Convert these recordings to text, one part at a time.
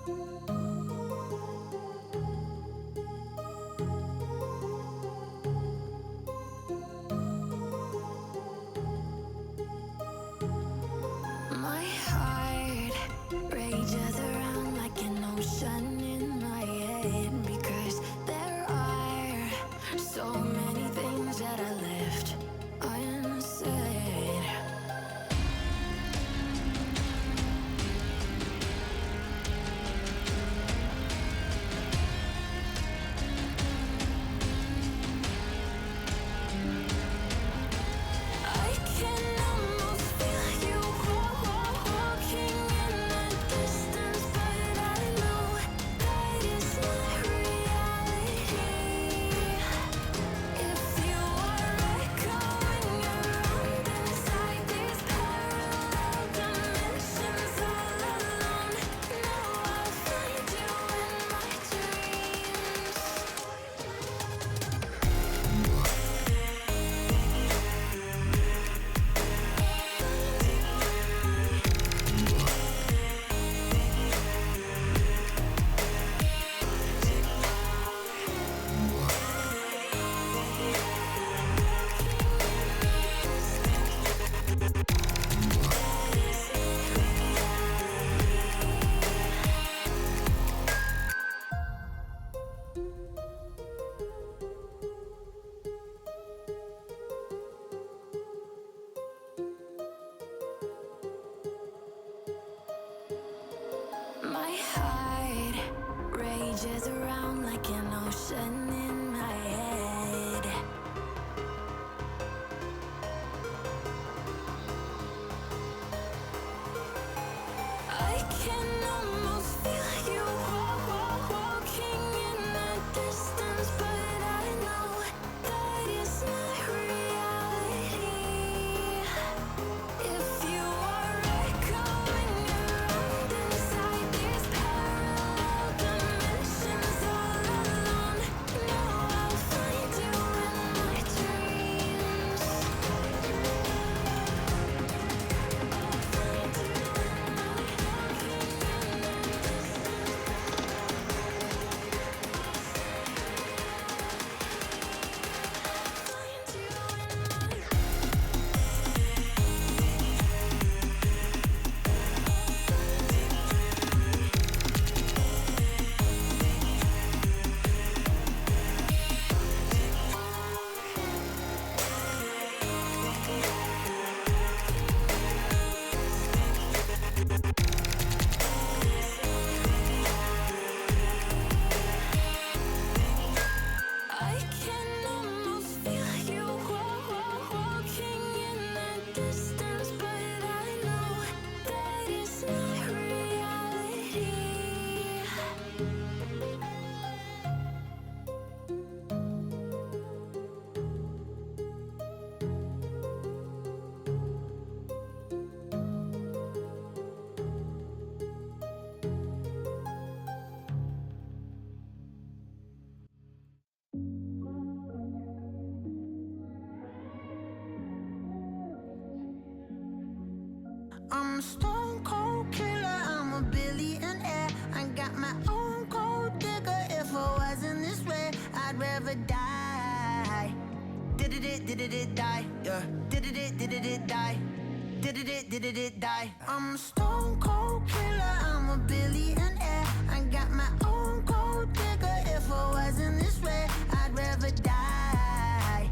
My heart rages around like an ocean in my head, because there are so many things that I left unsaid. I can almost feel you walking in the distance, but I know that it's not reality. If you are echoing around inside these parallel dimensions all alone, now I'll find you in my dreams. My heart rages around like an ocean in my head. I can almost feel you walking in the distance, but I know that it's not reality. If you are echoing around inside these parallel dimensions all alone, now I'll find you in my dreams. I can almost feel you walking in the distance, but I know that it's not reality. I'm a stone cold killer, I'm a billionaire. I got my own gold digger. If I wasn't this way, I'd rather die. Did it die, yeah. Did it die. Did it die. I'm a stone cold killer, I'm a billionaire. I got my own gold digger. If I wasn't this way, I'd rather die.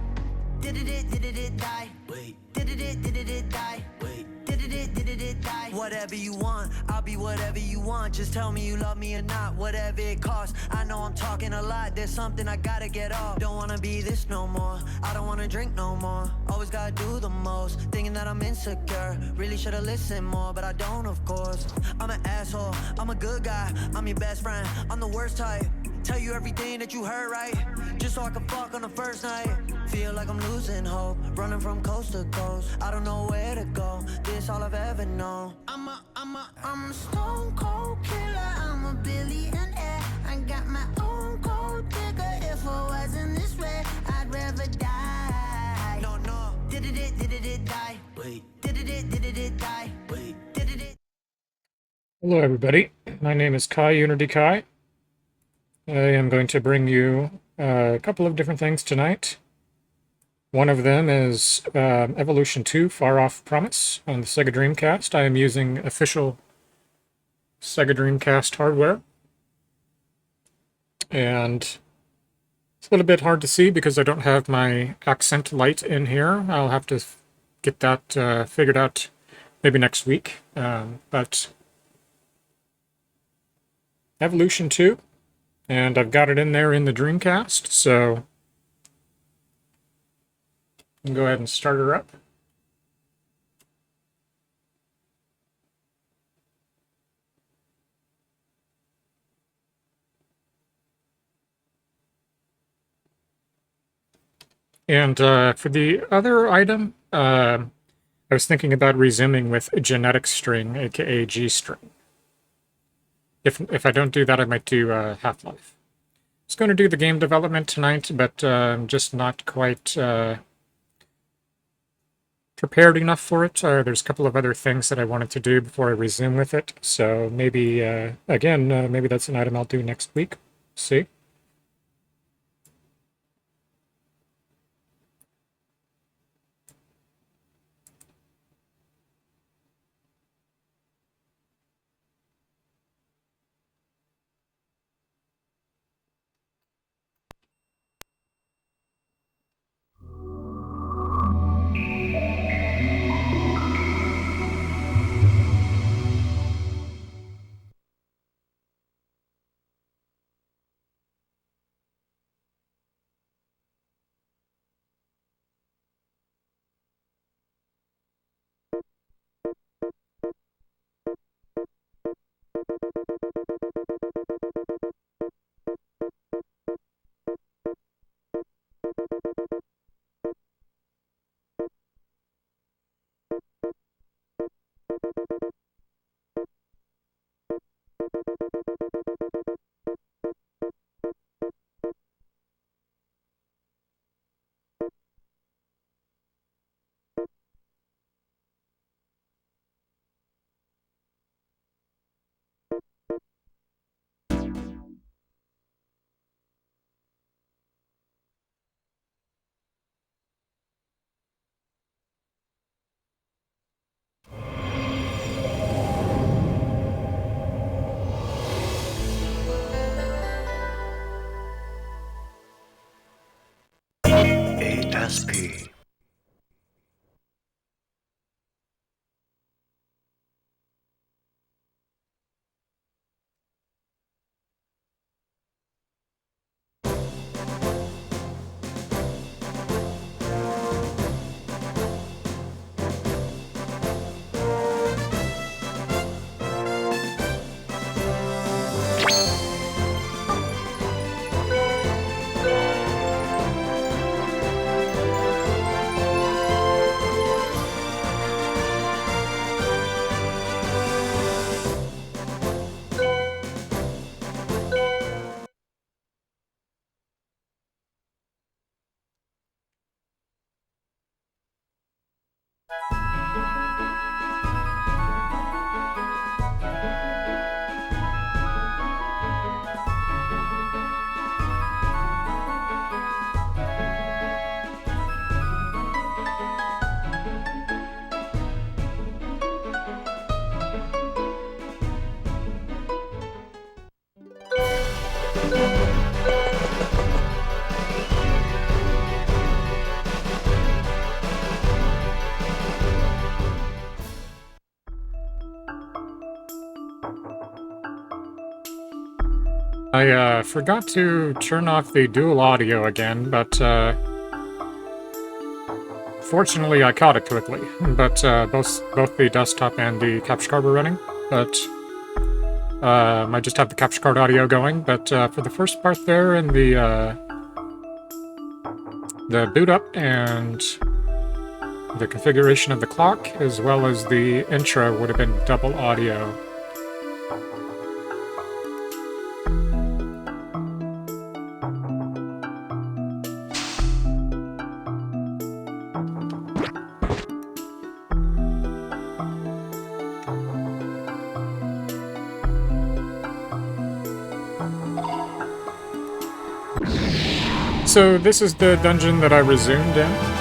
Did it die. Wait. Did it die. Wait. Did it die. Whatever you want, I'll be whatever you want. Just tell me you love me or not, whatever it costs. I know I'm talking a lot, there's something I gotta get off. Don't wanna be this no more, I don't wanna drink no more. Always gotta do the most, thinking that I'm insecure. Really should've listened more, but I don't, of course. I'm an asshole, I'm a good guy, I'm your best friend, I'm the worst type. Tell you everything that you heard right, just so I can fuck on the first night. Feel like I'm losing hope, running from coast to coast. I don't know where to go, this all I've ever known. I'm a stone cold killer, I'm a billionaire. I got my own gold digger. If I wasn't this way, I'd rather die. No, Did it die? wait, Did it die? wait. Did it? Hello, everybody. My name is Kai Unity Kai. I am going to bring you a couple of different things tonight. One of them is Evolution 2 Far Off Promise on the Sega Dreamcast. I am using official Sega Dreamcast hardware. And it's a little bit hard to see because I don't have my accent light in here. I'll have to get that figured out maybe next week. But Evolution 2, and I've got it in there in the Dreamcast, so I can go ahead and start her up. And for the other item, I was thinking about resuming with a genetic string, aka G string. If I don't do that, I might do Half-Life. I was going to do the game development tonight, but I'm just not quite prepared enough for it. There's a couple of other things that I wanted to do before I resume with it. So maybe, again, maybe that's an item I'll do next week. See? ASP. I forgot to turn off the dual audio again, but fortunately I caught it quickly. But both the desktop and the capture card were running, but I just have the capture card audio going. But for the first part there and the boot up and the configuration of the clock, as well as the intro, would have been double audio. So this is the dungeon that I resumed in.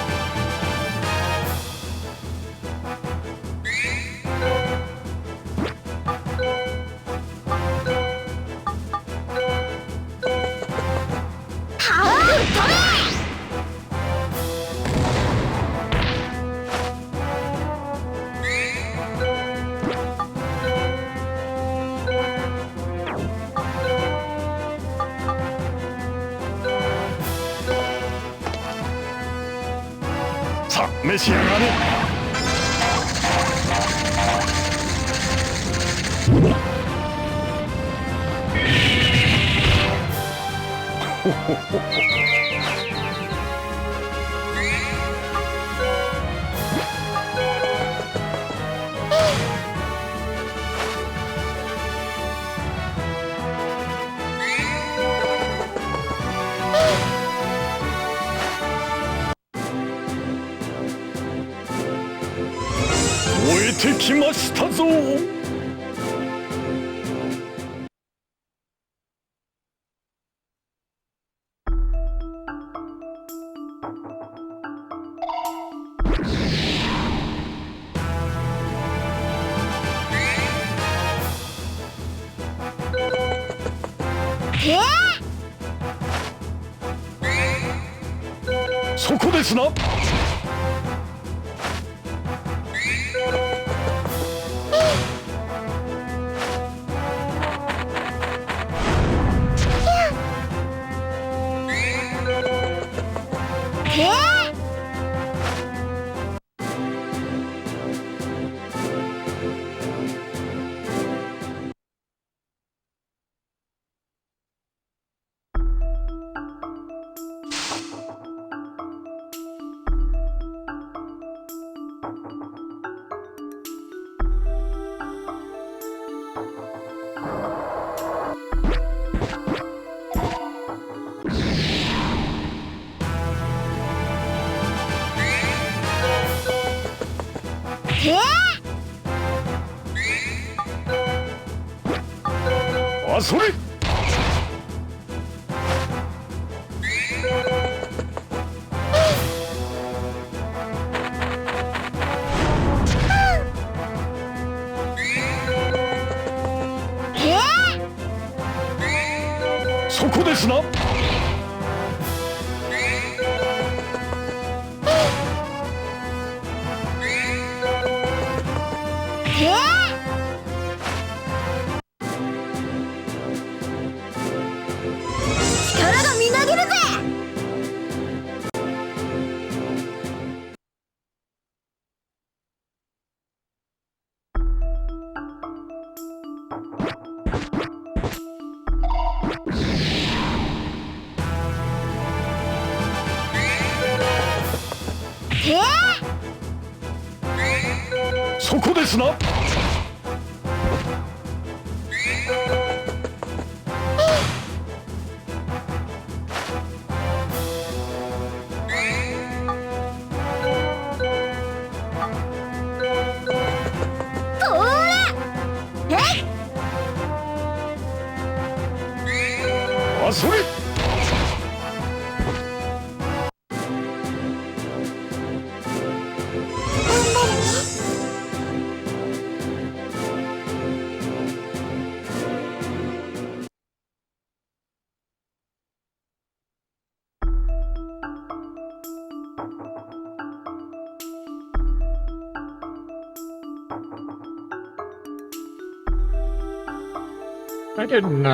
I didn't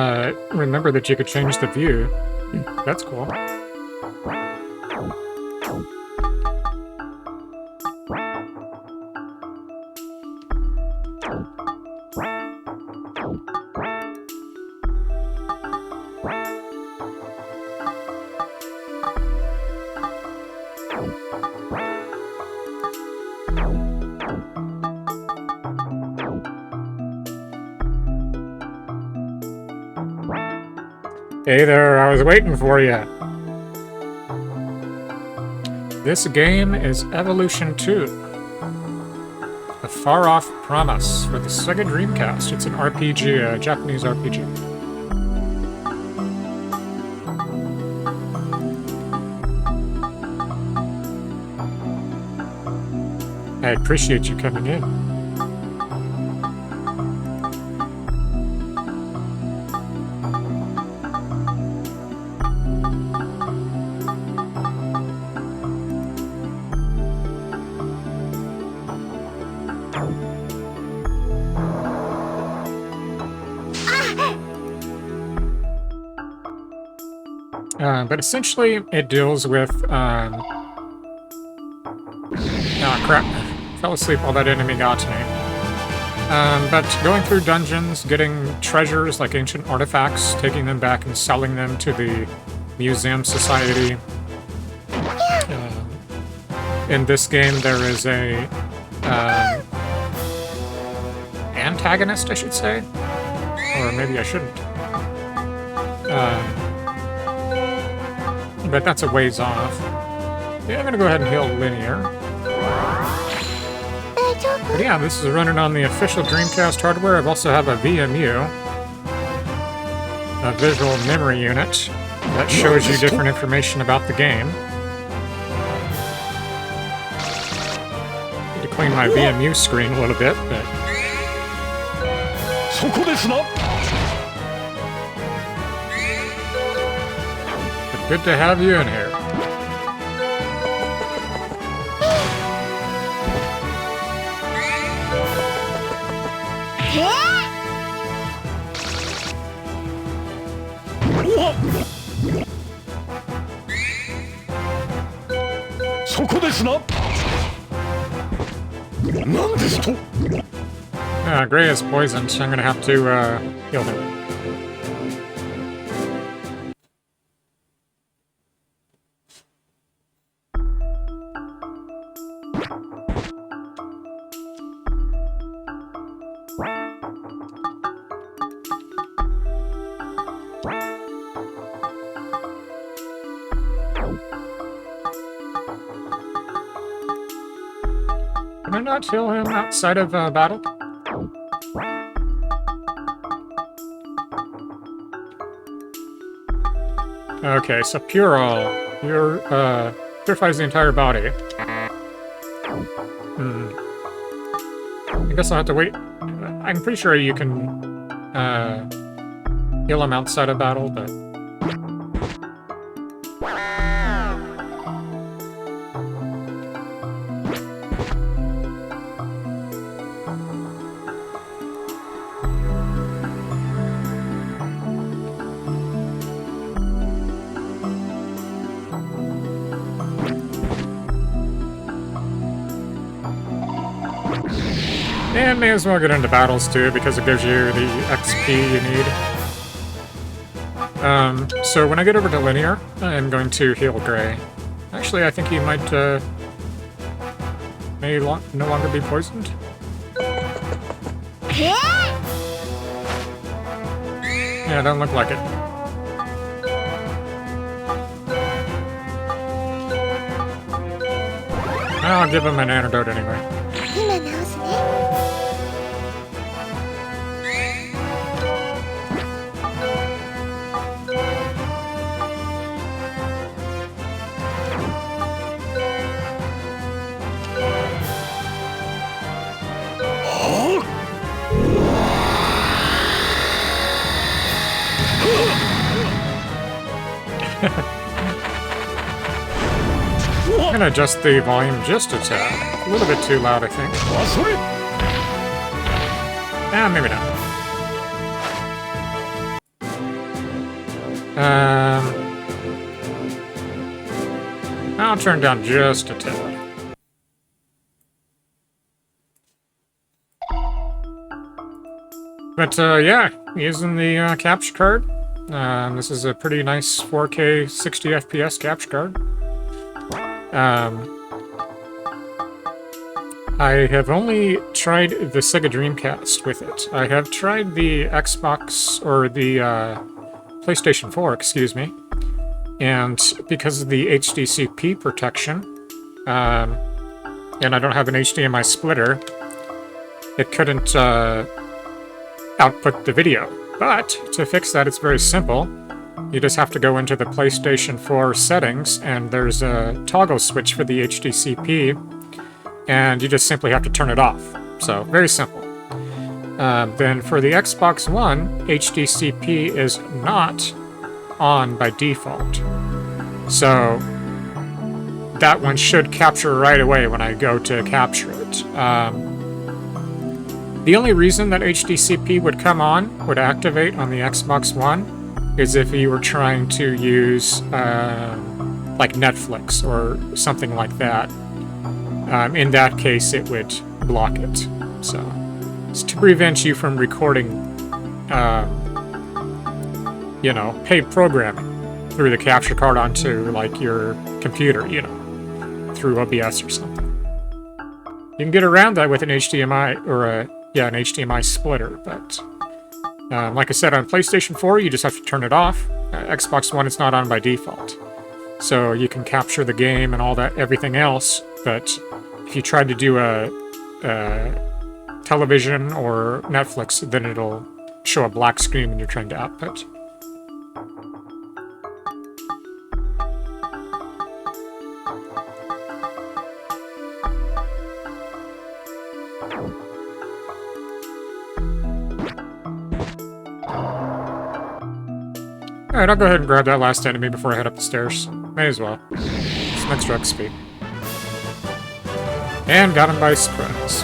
remember that you could change the view. That's cool. Hey there, I was waiting for you. This game is Evolution 2. A Far-Off Promise for the Sega Dreamcast. It's an RPG, a Japanese RPG. I appreciate you coming in. But essentially, it deals with, oh crap, fell asleep while that enemy got to me. But going through dungeons, getting treasures like ancient artifacts, taking them back and selling them to the Museum Society. In this game, there is a antagonist, I should say, or maybe I shouldn't. But that's a ways off. Yeah, I'm gonna go ahead and heal linear. But yeah, this is running on the official Dreamcast hardware. I also have a VMU, a visual memory unit, that shows you different information about the game. Need to clean my VMU screen a little bit, but... Good to have you in here. Gray is poisoned. I'm gonna have to heal him. Can I not heal him outside of battle? Okay, so Pural. Purifies the entire body. I guess I'll have to wait. I'm pretty sure you can heal him outside of battle, but... And may as well get into battles too, because it gives you the XP you need. So when I get over to linear, I'm going to heal Gray. Actually, I think he might may no longer be poisoned. Yeah, don't look like it. I'll give him an antidote anyway. I'm gonna adjust the volume just a tad. A little bit too loud, I think. Maybe not. I'll turn down just a tad. But yeah, using the capture card. This is a pretty nice 4K 60 FPS capture card. I have only tried the Sega Dreamcast with it. I have tried the Xbox, or the PlayStation 4, excuse me. And because of the HDCP protection, and I don't have an HDMI splitter, it couldn't output the video. But to fix that, it's very simple. You just have to go into the PlayStation 4 settings, and there's a toggle switch for the HDCP. and you just simply have to turn it off. So, very simple. Then for the Xbox One, HDCP is not on by default. So, that one should capture right away when I go to capture it. The only reason that HDCP would come on, would activate on the Xbox One, is if you were trying to use like Netflix or something like that. In that case, it would block it. So, it's to prevent you from recording, you know, paid programming through the capture card onto like your computer, you know, through OBS or something. You can get around that with an HDMI or an HDMI splitter, but like I said, on PlayStation 4, you just have to turn it off. Xbox One, it's not on by default. So you can capture the game and all that, everything else, but if you try to do a television or Netflix, then it'll show a black screen when you're trying to output. Alright, I'll go ahead and grab that last enemy before I head up the stairs. May as well. Some extra XP. And got him by surprise.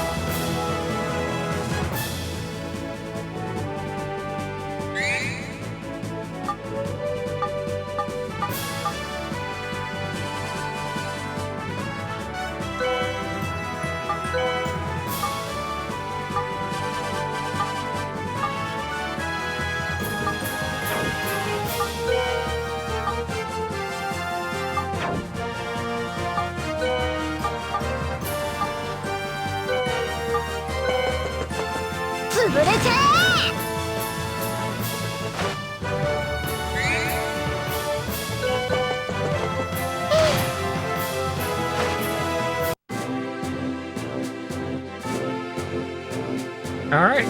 Alright,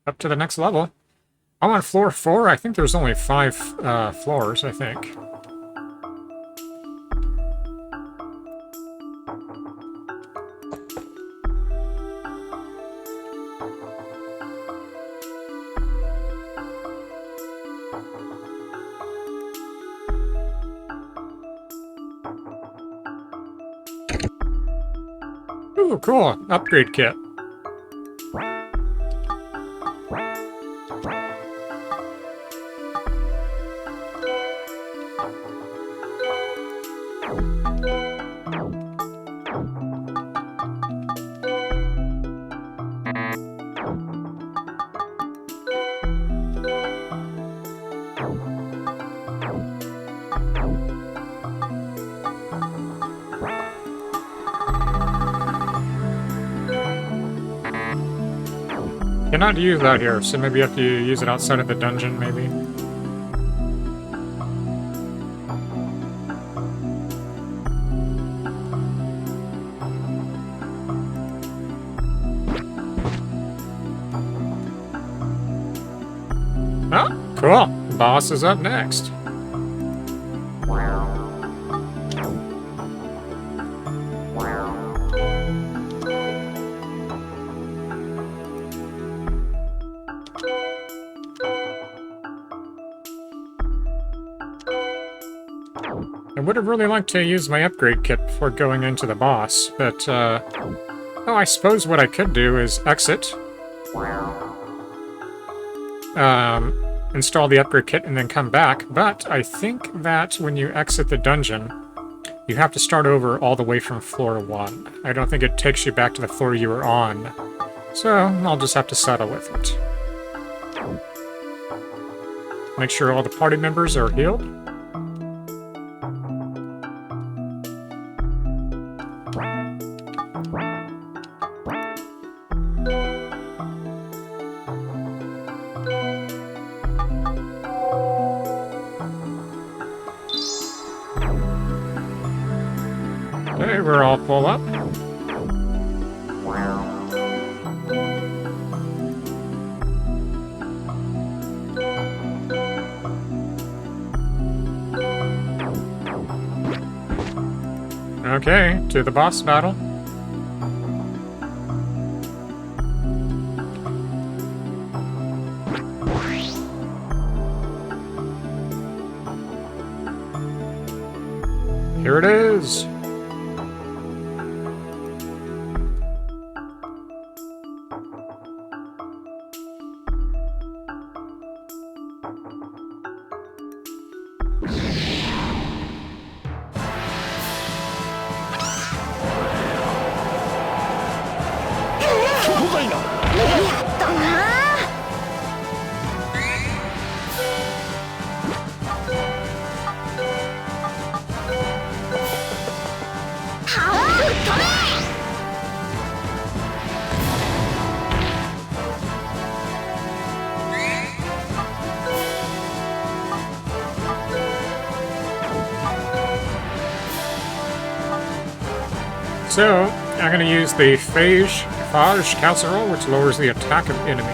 up to the next level. I'm on floor 4. I think there's only 5 floors, I think. Ooh, cool. Upgrade kit. Cannot use that here, so maybe you have to use it outside of the dungeon, maybe. Oh, cool. The boss is up next. I would have really liked to use my upgrade kit before going into the boss, but, oh, I suppose what I could do is exit, install the upgrade kit, and then come back, but I think that when you exit the dungeon, you have to start over all the way from floor 1. I don't think it takes you back to the floor you were on, so I'll just have to settle with it. Make sure all the party members are healed. Okay, we're all full up. Okay, to the boss battle. is. So, I'm going to use the phage casserole, which lowers the attack of enemies.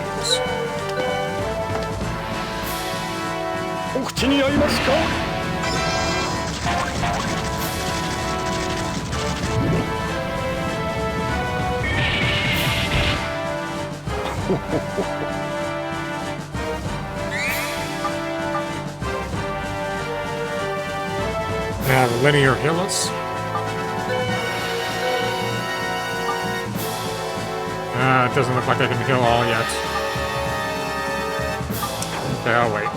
Now, the linear healers. It doesn't look like I can heal all yet. Okay, I'll wait.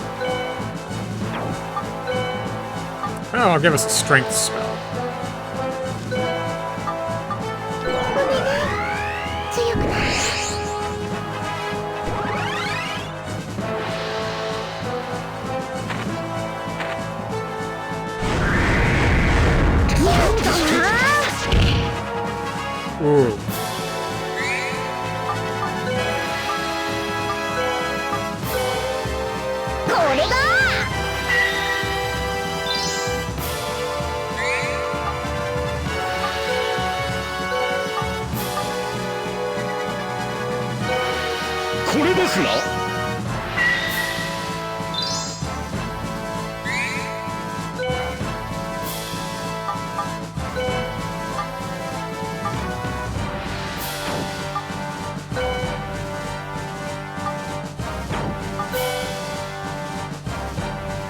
Well, I'll give us a strength spell. Ooh.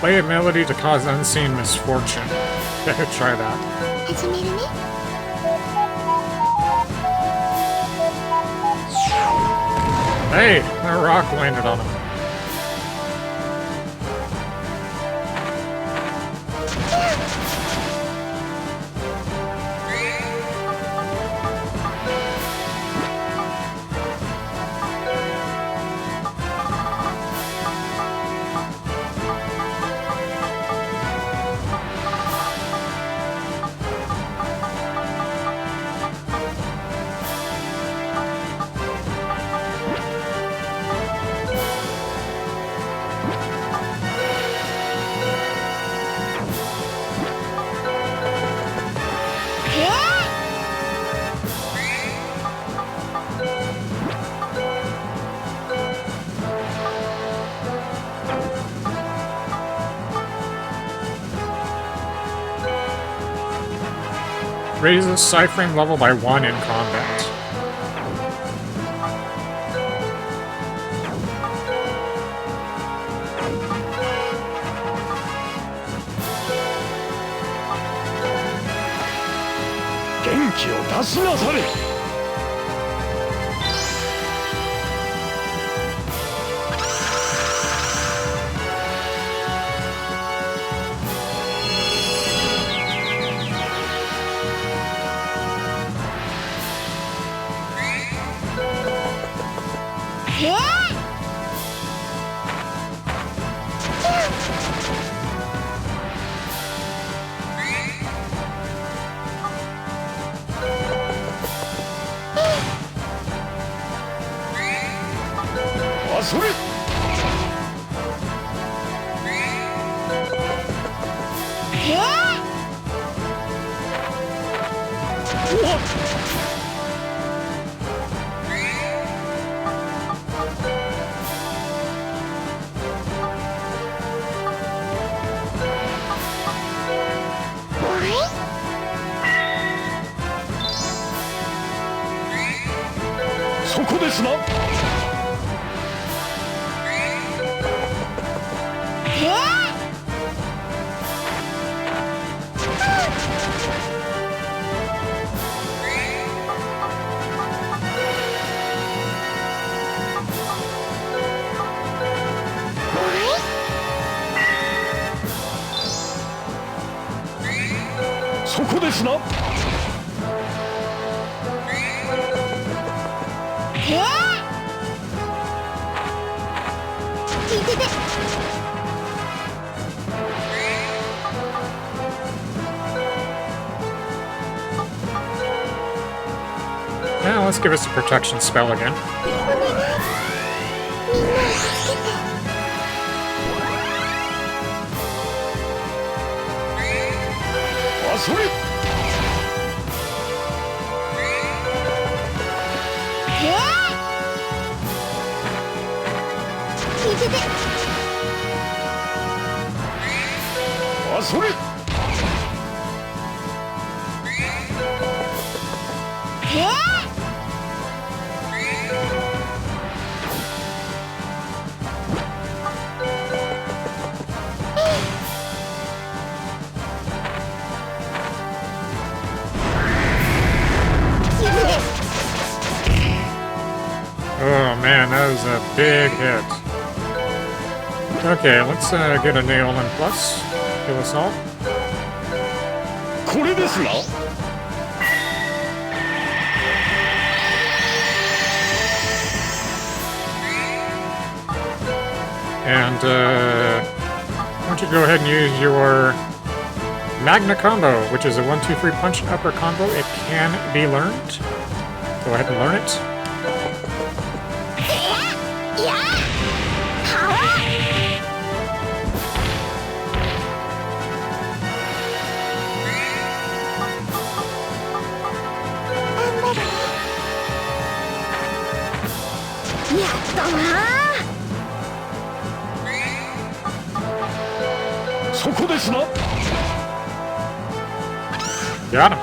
Play a melody to cause unseen misfortune. Try that. Hey, a rock landed on him. Raises side frame level by 1 in combat. ですな。Now let's give us a protection spell again. あ、それ。あ、それ。Oh man, that was a big hit. Okay, let's get a nail in plus. Kill us all. これですな。And why don't you go ahead and use your Magna Combo, which is a 1-2-3 punch upper combo. It can be learned. Go ahead and learn it. Got him.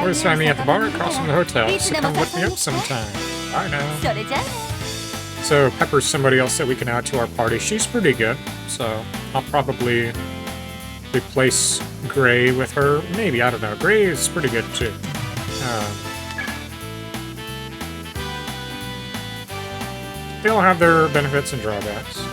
First time me at the bar, across from the hotel, so come look me up sometime. Bye now. So Pepper's somebody else that we can add to our party. She's pretty good, so I'll probably replace Gray with her. Maybe, I don't know. Gray is pretty good too. They all have their benefits and drawbacks.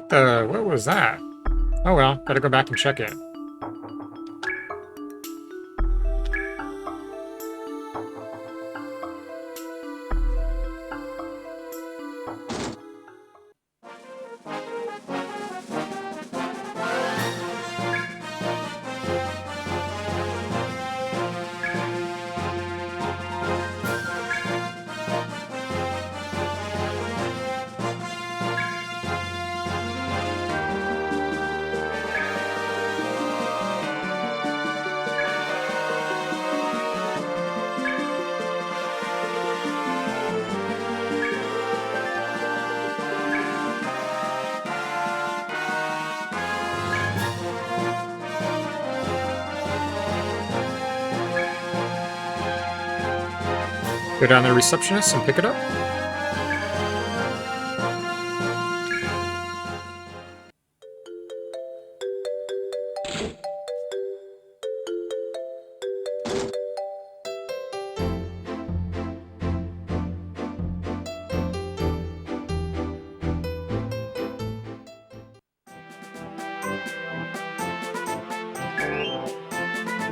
What was that? Oh well, better go back and check it. Go down to the receptionist and pick it up.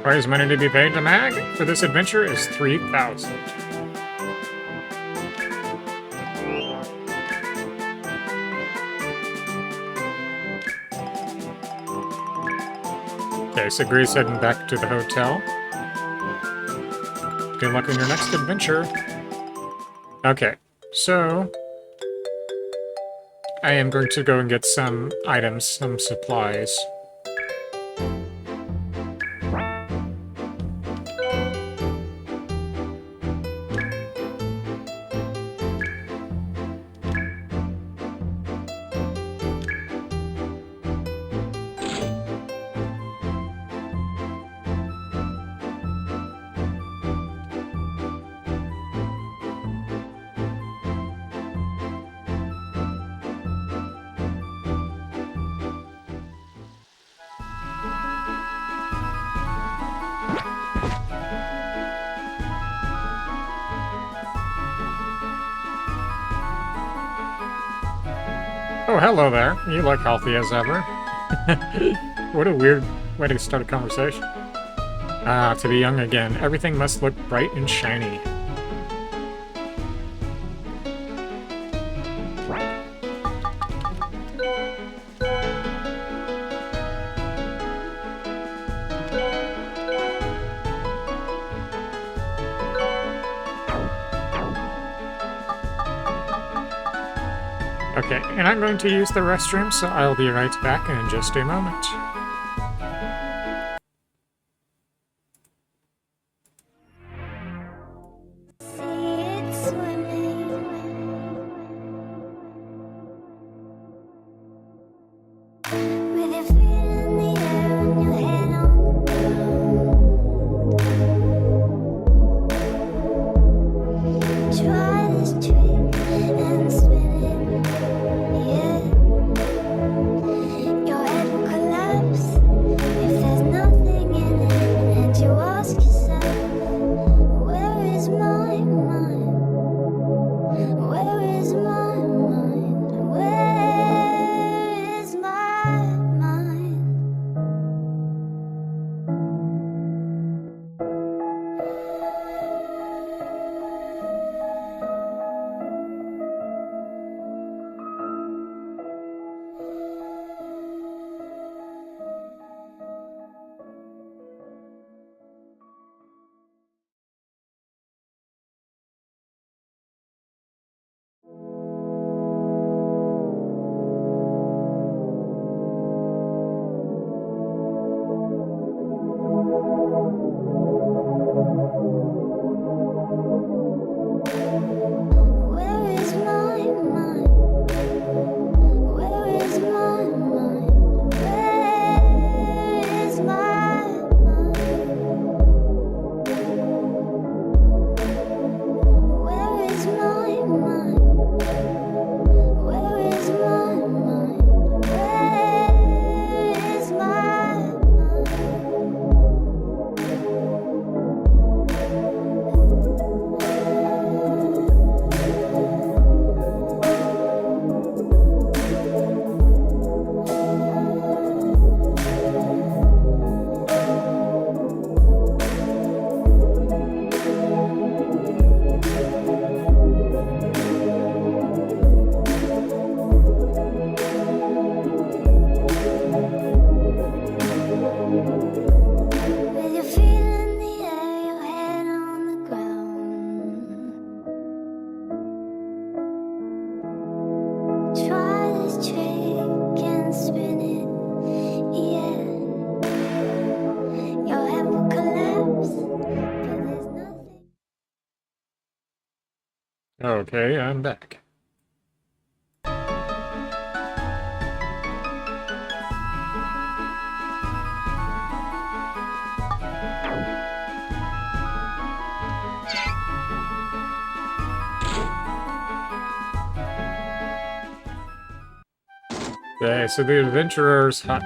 Prize money to be paid to Mag for this adventure is 3,000. Okay, so Gree's heading back to the hotel. Good luck on your next adventure. Okay, so I am going to go and get some items, some supplies. Oh, hello there. You look healthy as ever. What a weird way to start a conversation. Ah, to be young again. Everything must look bright and shiny. Okay, and I'm going to use the restroom, so I'll be right back in just a moment. Your head will collapse. Okay, I'm back. Okay, so the adventurer's hut.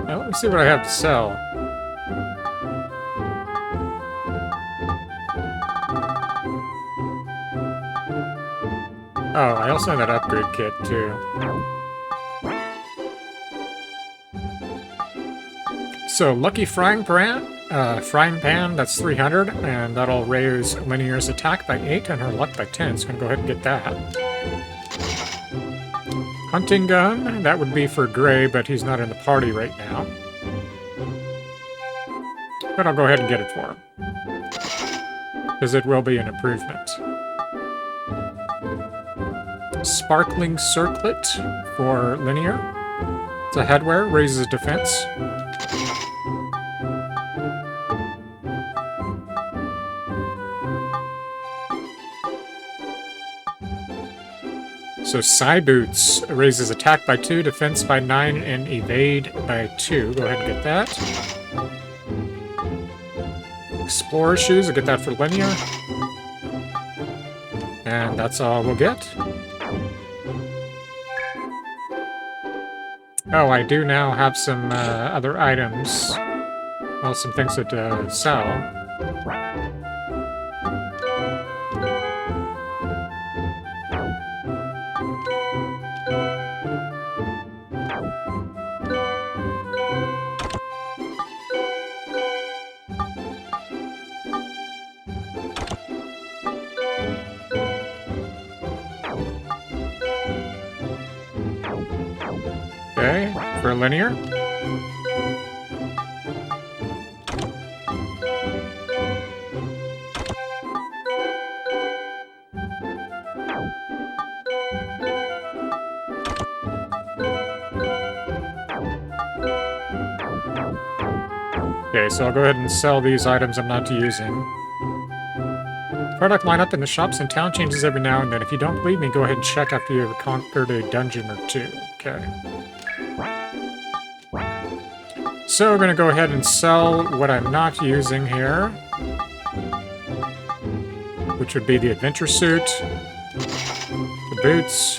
Now, let me see what I have to sell. Oh, I also have that upgrade kit, too. So, Lucky Frying Pan, that's 300, and that'll raise Linear's attack by 8 and her luck by 10, so I'm going to go ahead and get that. Hunting Gun, that would be for Gray, but he's not in the party right now. But I'll go ahead and get it for him, because it will be an improvement. Sparkling Circlet for Linear. It's a headwear, raises defense. So Psy Boots raises attack by 2, defense by 9, and evade by 2. Go ahead and get that. Explorer Shoes, I'll get that for Linear. And that's all we'll get. Oh, I do now have some other items. Well, some things to sell. Okay, for Linear. Okay, so I'll go ahead and sell these items I'm not using. Product lineup in the shops in town changes every now and then. If you don't believe me, go ahead and check after you've conquered a dungeon or two. Okay. So we're going to go ahead and sell what I'm not using here, which would be the adventure suit, the boots,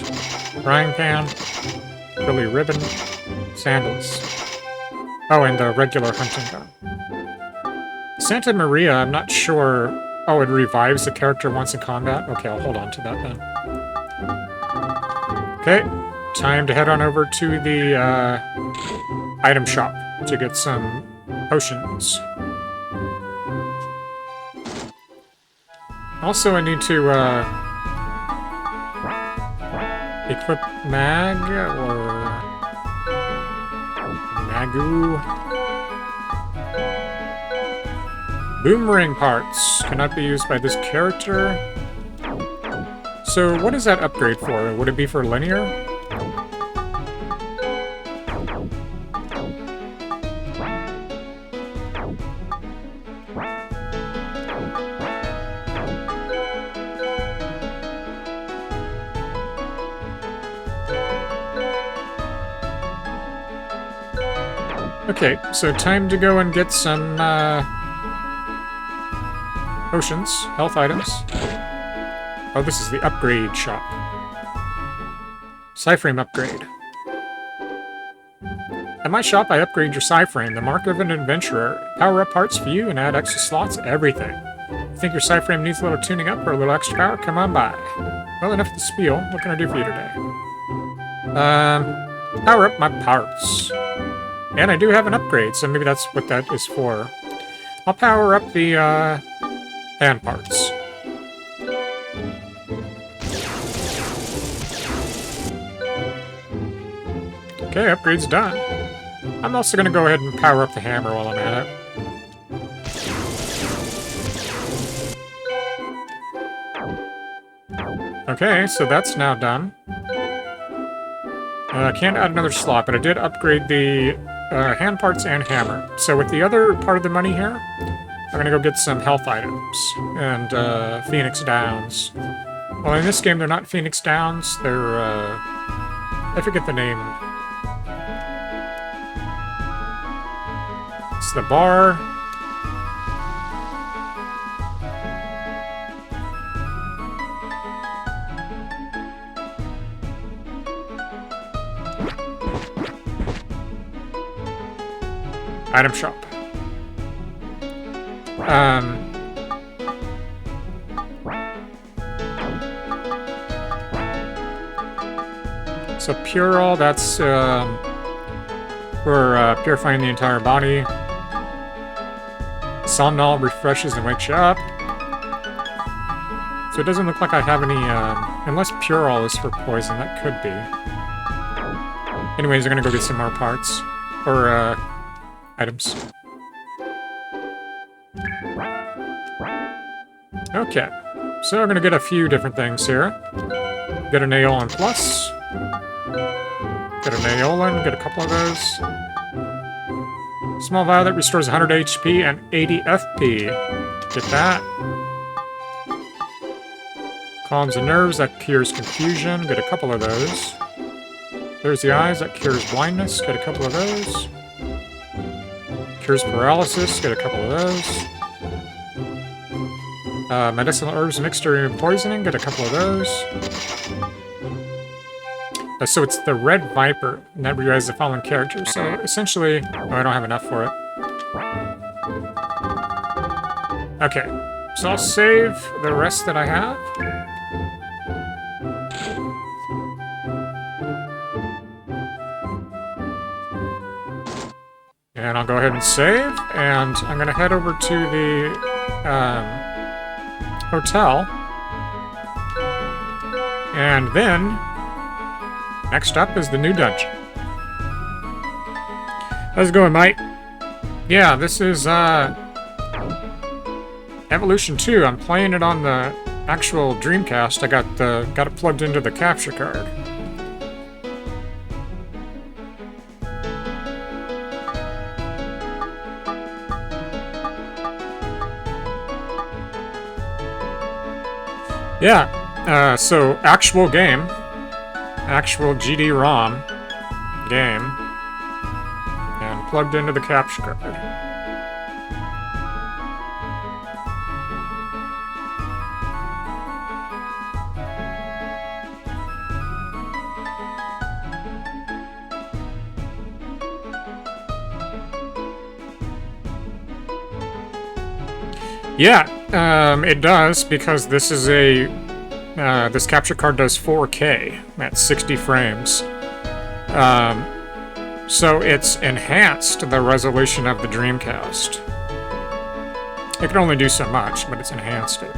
frying pan, curly ribbon, sandals. Oh, and the regular hunting gun. Santa Maria, I'm not sure. Oh, it revives the character once in combat? Okay, I'll hold on to that then. Okay, time to head on over to the item shop to get some potions. Also, I need to equip Mag or Magu. Boomerang parts cannot be used by this character. So what is that upgrade for? Would it be for Linear? Okay, so time to go and get some potions, health items. Oh, this is the upgrade shop. Psyframe upgrade. At my shop, I upgrade your Psyframe, the mark of an adventurer. Power up parts for you and add extra slots, everything. You think your Psyframe needs a little tuning up or a little extra power? Come on by. Well, enough of the spiel. What can I do for you today? Power up my parts. And I do have an upgrade, so maybe that's what that is for. I'll power up the hand parts. Okay, upgrade's done. I'm also going to go ahead and power up the hammer while I'm at it. Okay, so that's now done. I can't add another slot, but I did upgrade the hand parts and hammer. So with the other part of the money here, I'm gonna go get some health items and Phoenix Downs. Well, in this game, they're not Phoenix Downs. They're I forget the name. It's the bar. Item shop. So Pural, that's for purifying the entire body. Somnol refreshes and wakes you up. So it doesn't look like I have any, unless Pural is for poison, that could be. Anyways, I'm gonna go get some more parts, or items. Okay, so we're gonna get a few different things here. Get an Aeolin Plus. Get an Aeolin, get a couple of those. Small vial that restores 100 HP and 80 FP. Get that. Calms the nerves, that cures confusion. Get a couple of those. There's the eyes, that cures blindness. Get a couple of those. Cures paralysis. Get a couple of those. Medicinal herbs mixture and poisoning. Get a couple of those. So it's the Red Viper, and that revives the fallen character. So essentially, oh, I don't have enough for it. Okay, so I'll save the rest that I have. And I'll go ahead and save, and I'm going to head over to the hotel. And then, next up is the new dungeon. How's it going, mate? Yeah, this is Evolution 2. I'm playing it on the actual Dreamcast. I got it plugged into the capture card. Yeah, so actual game. Actual GD-ROM game. And plugged into the capture card. Yeah, it does, because this is a this capture card does 4K at 60 frames. So it's enhanced the resolution of the Dreamcast. It can only do so much, but it's enhanced it.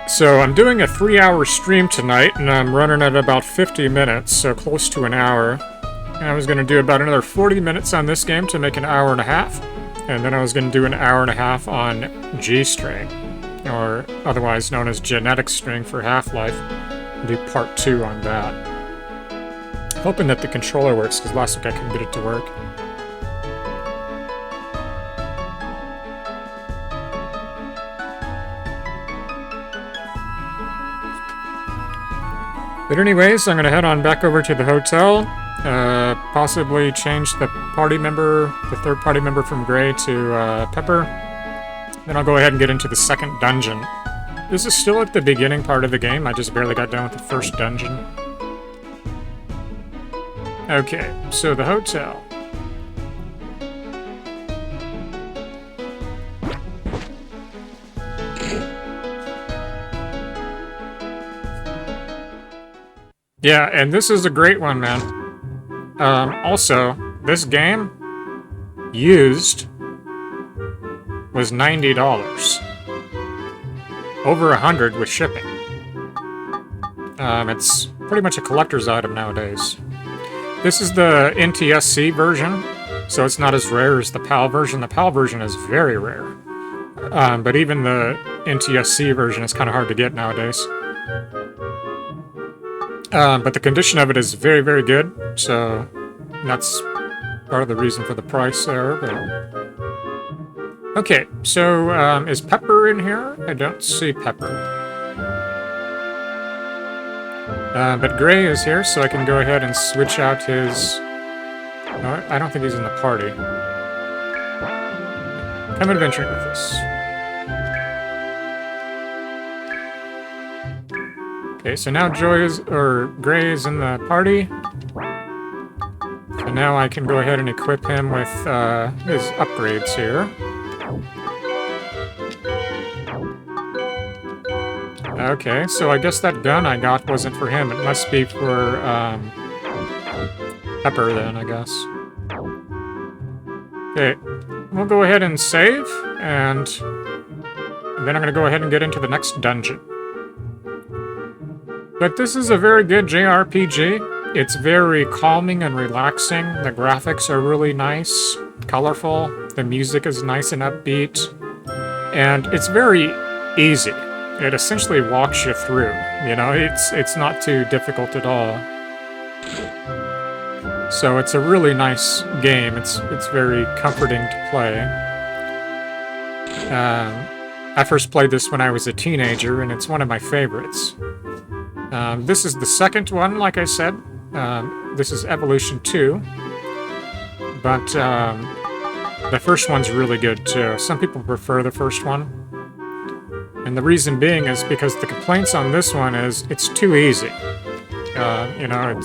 So I'm doing a 3-hour stream tonight, and I'm running at about 50 minutes, so close to an hour. And I was going to do about another 40 minutes on this game to make an hour and a half, and then I was going to do an hour and a half on G-String, or otherwise known as Genetic String for Half-Life. Do part 2 on that. Hoping that the controller works, because last week I couldn't get it to work. But anyways, I'm going to head on back over to the hotel, possibly change the party member, the third party member from Gray to Pepper. Then I'll go ahead and get into the second dungeon. This is still at the beginning part of the game, I just barely got done with the first dungeon. Okay, so the hotel. Yeah, and this is a great one, man. Also, this game, used, was $90. Over $100 with shipping. It's pretty much a collector's item nowadays. This is the NTSC version, so it's not as rare as the PAL version. The PAL version is very rare. But even the NTSC version is kind of hard to get nowadays. But the condition of it is very, very good, so that's part of the reason for the price there. But... okay, so is Pepper in here? I don't see Pepper. But Gray is here, so I can go ahead and switch out his... no, I don't think he's in the party. Come adventuring with us. Okay, so now Gray is in the party. And now I can go ahead and equip him with his upgrades here. Okay, so I guess that gun I got wasn't for him. It must be for Pepper then, I guess. Okay, we'll go ahead and save, and then I'm going to go ahead and get into the next dungeon. But this is a very good JRPG. It's very calming and relaxing. The graphics are really nice, colorful. The music is nice and upbeat. And it's very easy. It essentially walks you through. You know, it's not too difficult at all. So it's a really nice game. It's very comforting to play. I first played this when I was a teenager, and it's one of my favorites. This is the second one, like I said. This is Evolution 2. But the first one's really good, too. Some people prefer the first one. And the reason being is because the complaints on this one is it's too easy. You know,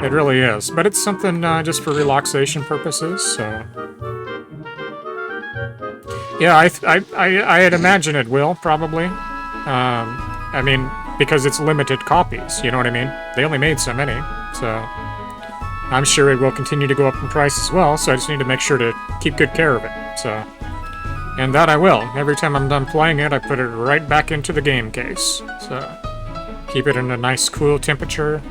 it really is. But it's something just for relaxation purposes, so... yeah, I'd imagine it will, probably. I mean, because it's limited copies, you know what I mean? They only made so many, so... I'm sure it will continue to go up in price as well, so I just need to make sure to keep good care of it, so... and that I will. Every time I'm done playing it, I put it right back into the game case, so... keep it in a nice, cool temperature.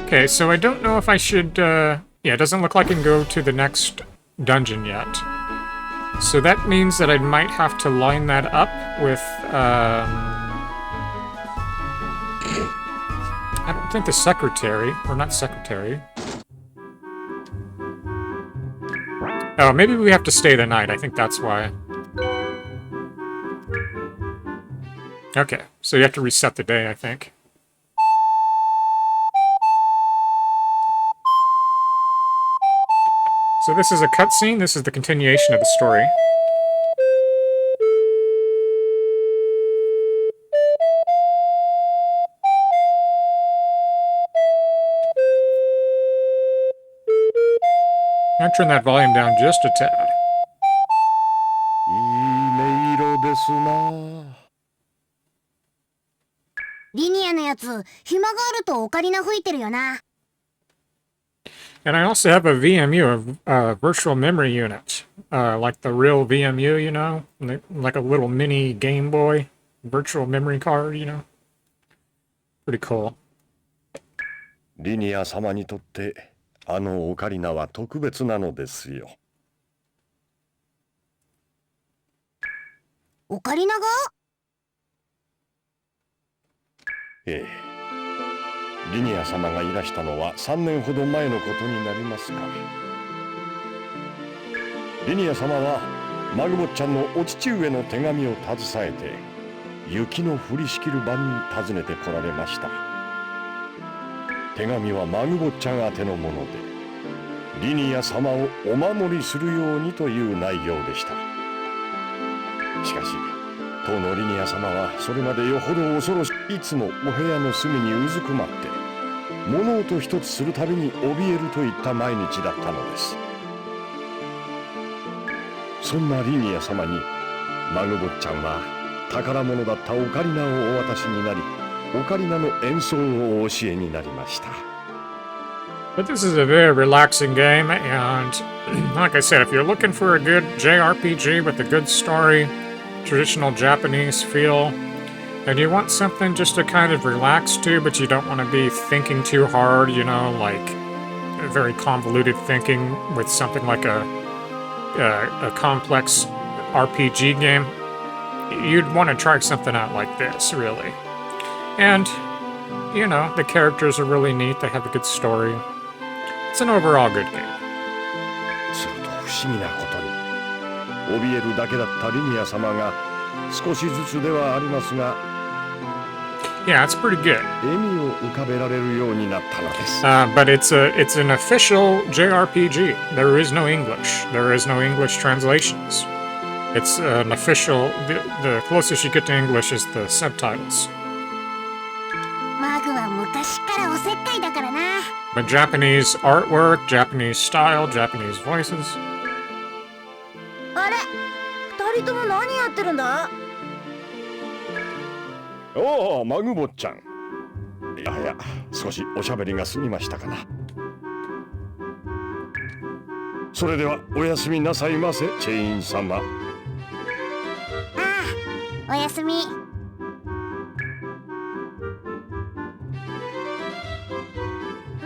Okay, so I don't know if I should, yeah, it doesn't look like I can go to the next dungeon yet. So that means that I might have to line that up with, I don't think the secretary, or not secretary. Oh, maybe we have to stay the night, I think that's why. Okay, so you have to reset the day, I think. So this is a cutscene, this is the continuation of the story. I'll turn that volume down just a tad. いい音色ですな。リニアのやつ、暇があるとオカリナ吹いてるよな。 And I also have a VMU, a virtual memory unit, like the real VMU, you know, like a little mini Game Boy virtual memory card, you know. Pretty cool. リニア様にとってあのオカリナは特別なのですよ。オカリナが？ええ。リニア様がいらしたのは3年ほど前のことになりますか。リニア様はマグボッちゃんのお父上の手紙を携えて雪の降りしきる晩に訪ねて来られました。手紙はマグボッちゃん宛てのもので、リニア様をお守りするようにという内容でした。しかし当のリニア様はそれまでよほど恐ろしい、いつもお部屋の隅にうずくまって物音一つするたびに怯えるといった毎日だったのです。そんなリニア様にマグボッちゃんは宝物だったオカリナをお渡しになり、オカリナの演奏をお教えになりました。 But this is a very relaxing game, and like I said, if you're looking for a good JRPG with a good story, traditional Japanese feel, and you want something just to kind of relax to, but you don't want to be thinking too hard, you know, like very convoluted thinking with something like a complex RPG game, you'd want to try something out like this, really. And, you know, the characters are really neat, they have a good story. It's an overall good game. すると不思議なことに怯えるだけだったリニア様が少しずつではありますが Yeah, it's pretty good. 笑みを浮かべられるようになったのです。 But it's an official JRPG. There is no English. There is no English translations. It's an official. The closest you get to English is the subtitles. マグは昔からおせっかいだからな。 But Japanese artwork, Japanese style, Japanese voices. あれ、二人とも何やってるんだ？おお、マグボちゃん。いやはや、少しおしゃべりが過ぎましたかな。それではおやすみなさいませ、チェイン様。ああ、おやすみ。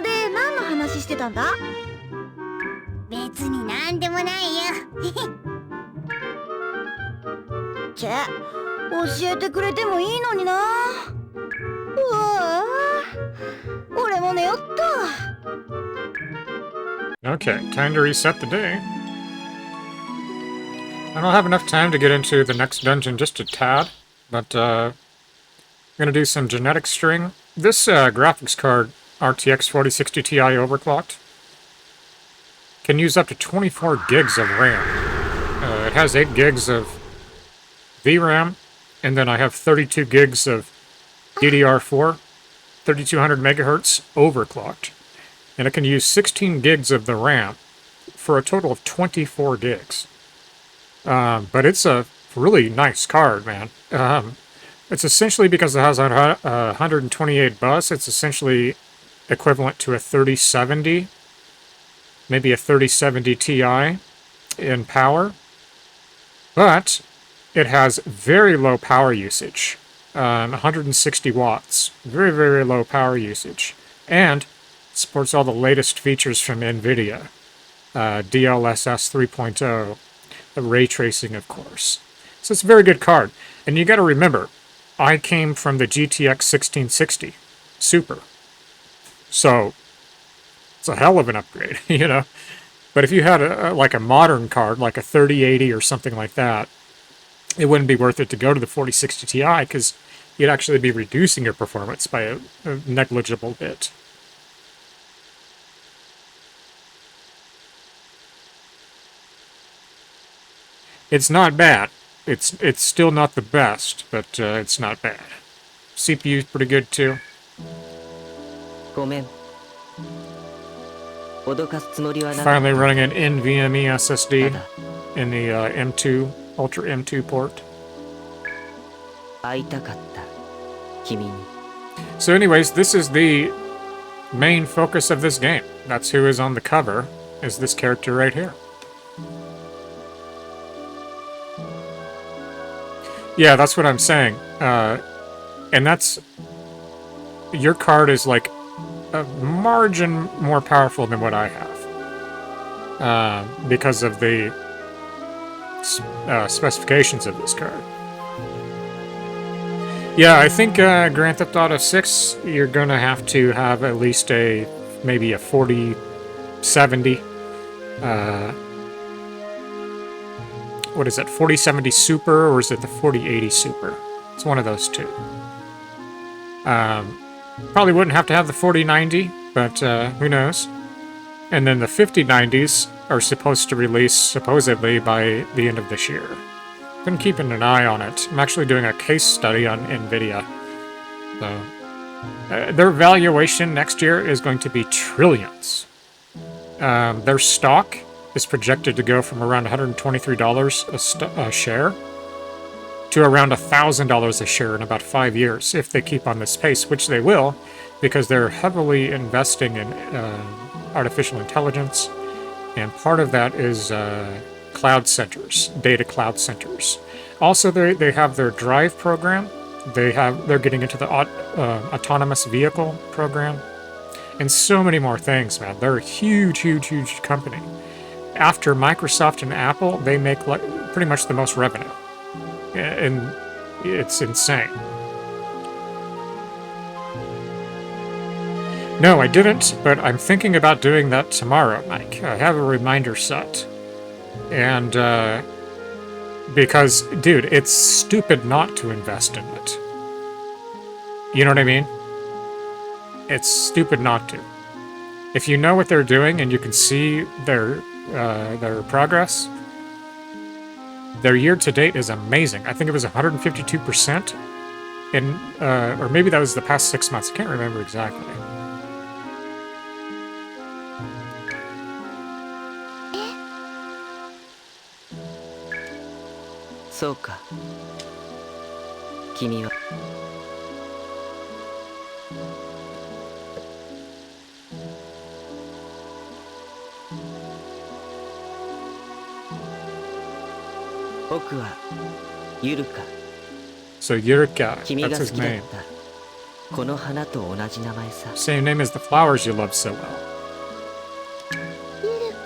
で、何の話してたんだ？別になんでもないよ。チェ、教えてくれてもいいのにな。うわぁ、俺も寝よっと。 Okay, time to reset the day. I don't have enough time to get into the next dungeon just a tad, but I'm gonna do some genetic string. This graphics card, RTX 4060 Ti overclocked, can use up to 24 gigs of RAM. It has 8 gigs of VRAM, and then I have 32 gigs of DDR4, 3200 megahertz overclocked. And it can use 16 gigs of the RAM for a total of 24 gigs. But it's a really nice card, man. It's essentially, because it has a 128 bus, it's essentially equivalent to a 3070, maybe a 3070 Ti in power. But it has very low power usage, 160 watts, very, very low power usage. And supports all the latest features from NVIDIA, DLSS 3.0, the ray tracing, of course. So it's a very good card. And you got to remember, I came from the GTX 1660 Super. So it's a hell of an upgrade, you know. But if you had like a modern card, like a 3080 or something like that, it wouldn't be worth it to go to the 4060 Ti, because you'd actually be reducing your performance by a negligible bit. It's not bad. It's still not the best, but it's not bad. CPU's pretty good too. ごめん。脅かすつもりはなかった。 Finally running an NVMe SSD in the M2 Ultra M2 port. 会いたかった。君に。 So anyways, this is the main focus of this game. That's who is on the cover, is this character right here. Yeah, that's what I'm saying. And that's... Your card is like a margin more powerful than what I have. Because of the specifications of this card. Yeah, I think Grand Theft Auto 6, you're going to have at least maybe a 4070. What is it, 4070 Super, or is it the 4080 Super? It's one of those two. Probably wouldn't have to have the 4090, but who knows? And then the 5090s are supposed to release, supposedly, by the end of this year. Been keeping an eye on it. I'm actually doing a case study on NVIDIA. So, their valuation next year is going to be trillions. Their stock is projected to go from around $123 a share to around $1,000 a share in about 5 years, if they keep on this pace, which they will, because they're heavily investing in artificial intelligence, and part of that is cloud centers, data cloud centers. Also, they have their drive program. They're getting into the autonomous vehicle program. And so many more things, man. They're a huge, huge, huge company. After Microsoft and Apple, they make like pretty much the most revenue. And it's insane. No, I didn't, but I'm thinking about doing that tomorrow, Mike. I have a reminder set. And, because, dude, it's stupid not to invest in it. You know what I mean? It's stupid not to. If you know what they're doing and you can see their progress, their year-to-date is amazing. I think it was 152% in, or maybe that was the past 6 months. I can't remember exactly.そうか。君は僕はユルカ。 So Yurika, 君が that's 好 his きだっ name. たこの花と同じ名前さ。 Same name as the flowers you love so well. ゆるか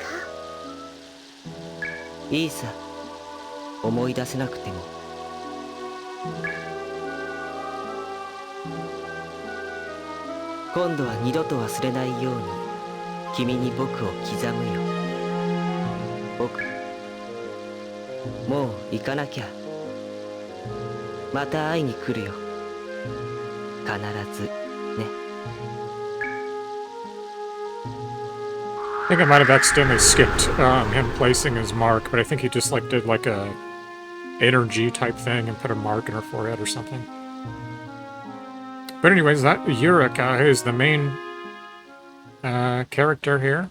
いいさ。思い出せなくても。今度は二度と忘れないように君に僕を刻むよ。僕もう行かなきゃ。また会いに来るよ。必ずね。 I think I might have accidentally skipped him placing his mark, but I think he just like did like a energy type thing and put a mark in her forehead or something. But anyways, that Yurika is the main character here.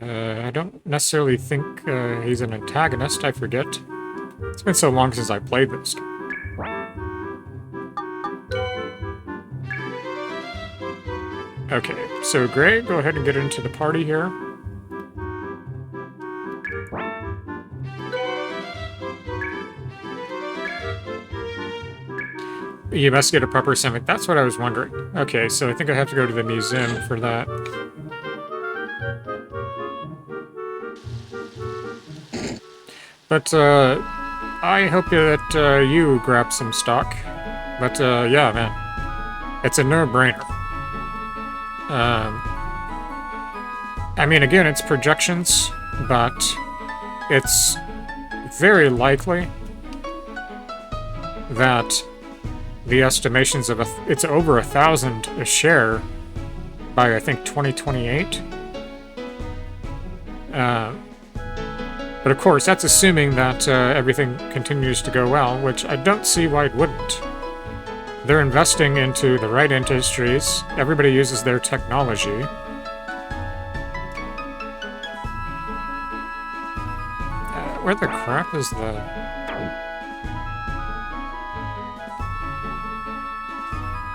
I don't necessarily think he's an antagonist, I forget. It's been so long since I played this. Okay, so Gray, go ahead and get into the party here. You must get a proper assignment. That's what I was wondering. Okay, so I think I have to go to the museum for that. But, I hope that you grab some stock. But, yeah, man. It's a no-brainer. I mean, again, it's projections, but it's very likely that the estimations of it's over 1,000 a share by, I think, 2028. But of course, that's assuming that everything continues to go well, which I don't see why it wouldn't. They're investing into the right industries. Everybody uses their technology. Where the crap is the...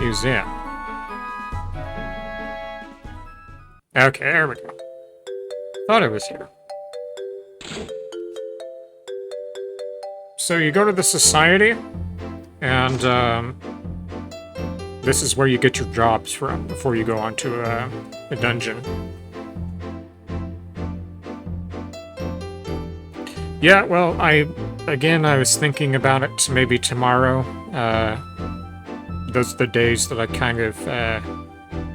museum? Okay, there we go. Thought it was here. So you go to the society, and this is where you get your jobs from before you go on to a dungeon. Yeah, well, I was thinking about it maybe tomorrow. Those are the days that I kind of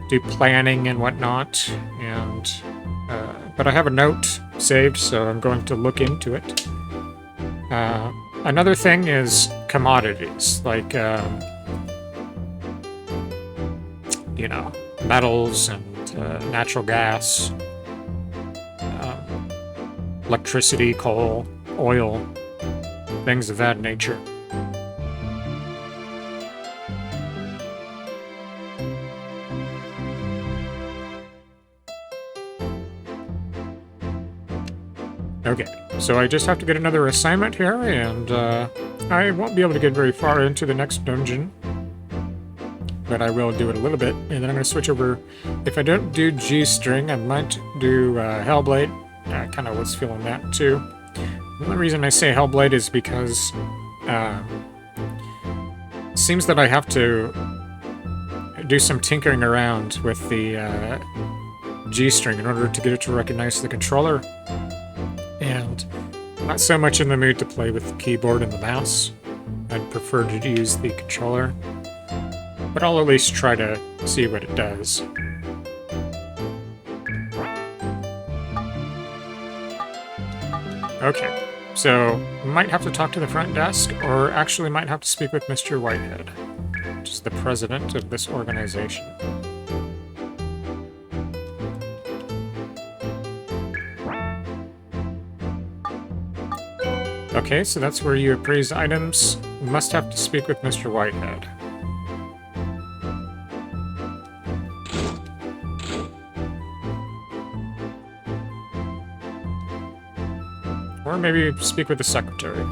do planning and whatnot, and but I have a note saved, so I'm going to look into it. Another thing is commodities, like you know, metals and natural gas, electricity, coal, oil, things of that nature. Okay, so I just have to get another assignment here, and I won't be able to get very far into the next dungeon, but I will do it a little bit, and then I'm going to switch over. If I don't do G-String, I might do Hellblade. I kind of was feeling that too. The only reason I say Hellblade is because it seems that I have to do some tinkering around with the G string in order to get it to recognize the controller. And not so much in the mood to play with the keyboard and the mouse. I'd prefer to use the controller. But I'll at least try to see what it does. Okay, so might have to talk to the front desk, or actually might have to speak with Mr. Whitehead, which is the president of this organization. Okay, so that's where you appraise items. Must have to speak with Mr. Whitehead. Or maybe speak with the secretary.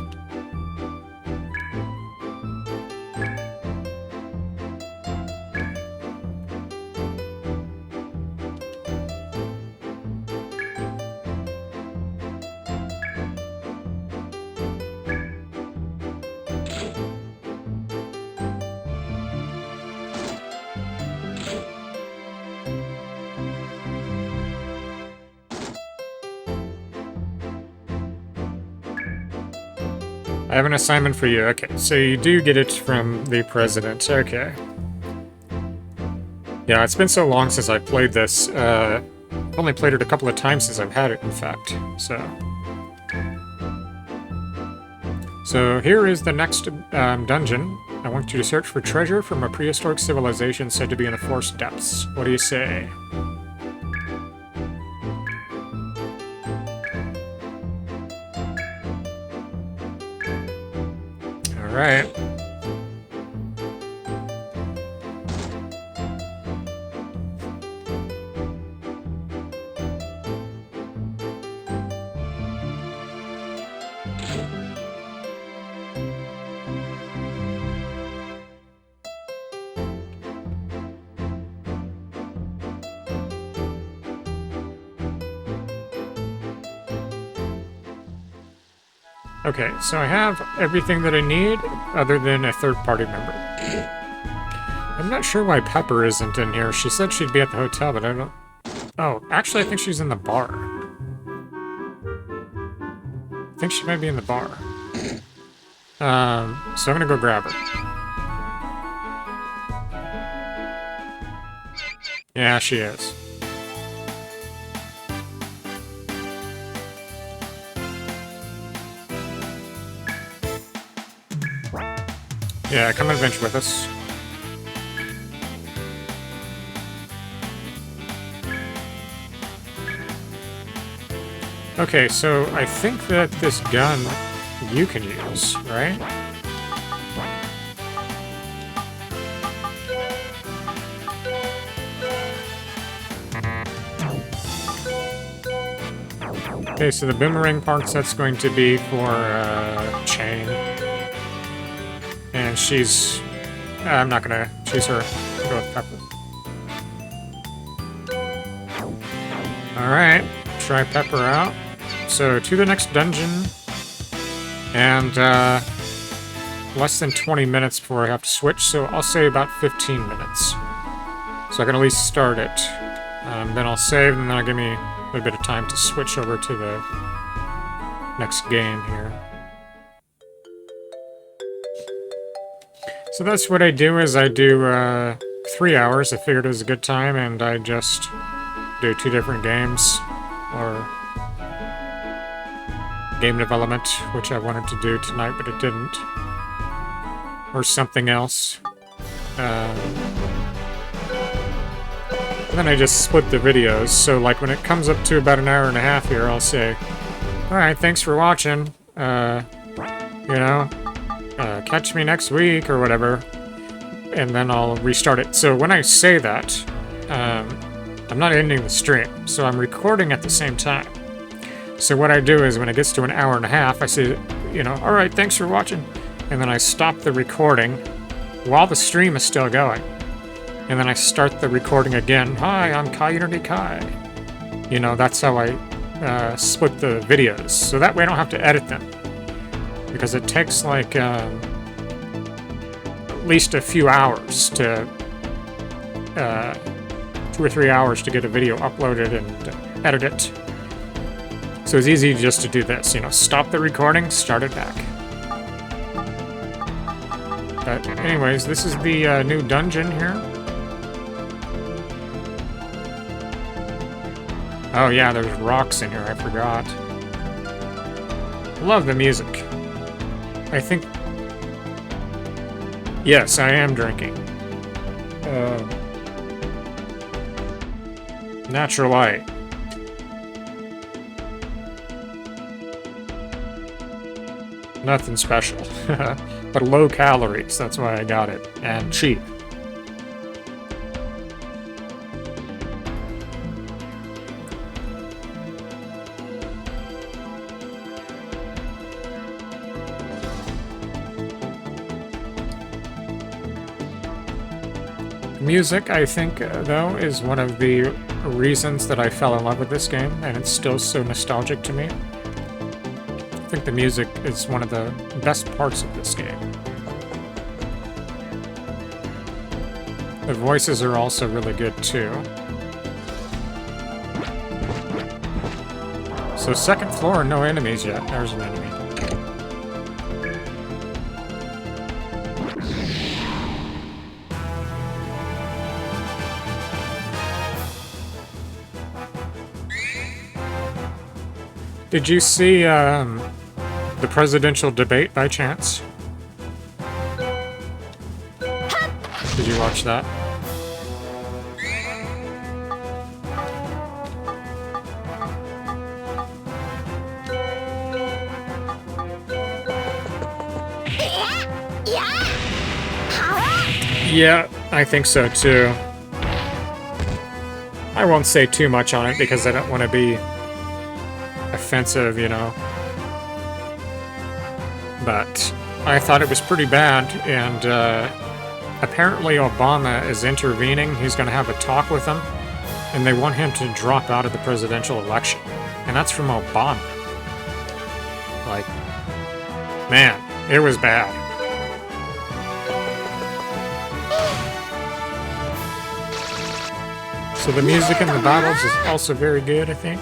I have an assignment for you. Okay, so you do get it from the president. Okay. Yeah, it's been so long since I played this. I've only played it a couple of times since I've had it, in fact. So here is the next dungeon. I want you to search for treasure from a prehistoric civilization said to be in the forest depths. What do you say? Alright. Okay, so I have everything that I need, other than a third-party member. I'm not sure why Pepper isn't in here. She said she'd be at the hotel, but I don't... Oh, actually, I think she's in the bar. I think she might be in the bar. So I'm gonna go grab her. Yeah, she is. Yeah, come and bench with us. Okay, so I think that this gun you can use, right? Okay, so the boomerang parts, that's going to be for chain. And she's... I'm not gonna choose her. I'll go with Pepper. Alright, try Pepper out. So, to the next dungeon. And, less than 20 minutes before I have to switch, so I'll say about 15 minutes. So I can at least start it. Then I'll save, and then that'll give me a little bit of time to switch over to the next game here. So that's what I do, is I do 3 hours. I figured it was a good time, and I just do 2 different games, or game development, which I wanted to do tonight, but it didn't. Or something else. And then I just split the videos, so like when it comes up to about an hour and a half here, I'll say, alright, thanks for watching, catch me next week, or whatever, and then I'll restart it. So when I say that, I'm not ending the stream, so I'm recording at the same time. So what I do is when it gets to an hour and a half, I say, alright, thanks for watching, and then I stop the recording while the stream is still going. And then I start the recording again. Hi, I'm Kai Kai. That's how I split the videos. So that way I don't have to edit them. Because it takes like at least a few hours to 2 or 3 hours to get a video uploaded and edit it. So it's easy just to do this, you know, stop the recording, start it back. But anyways, this is the new dungeon here. Oh yeah, there's rocks in here, I forgot. Love the music. I think... Yes, I am drinking. Natural light. Nothing special. But low calories, that's why I got it. And cheap. Music, I think, though, is one of the reasons that I fell in love with this game, and it's still so nostalgic to me. I think the music is one of the best parts of this game. The voices are also really good, too. So second floor, no enemies yet. There's an enemy. Did you see the presidential debate by chance? Did you watch that? Yeah, I think so too. I won't say too much on it because I don't want to be offensive, you know. But I thought it was pretty bad, and apparently Obama is intervening. He's going to have a talk with them, and they want him to drop out of the presidential election. And that's from Obama. Like, man, it was bad. So the music in the battles is also very good, I think.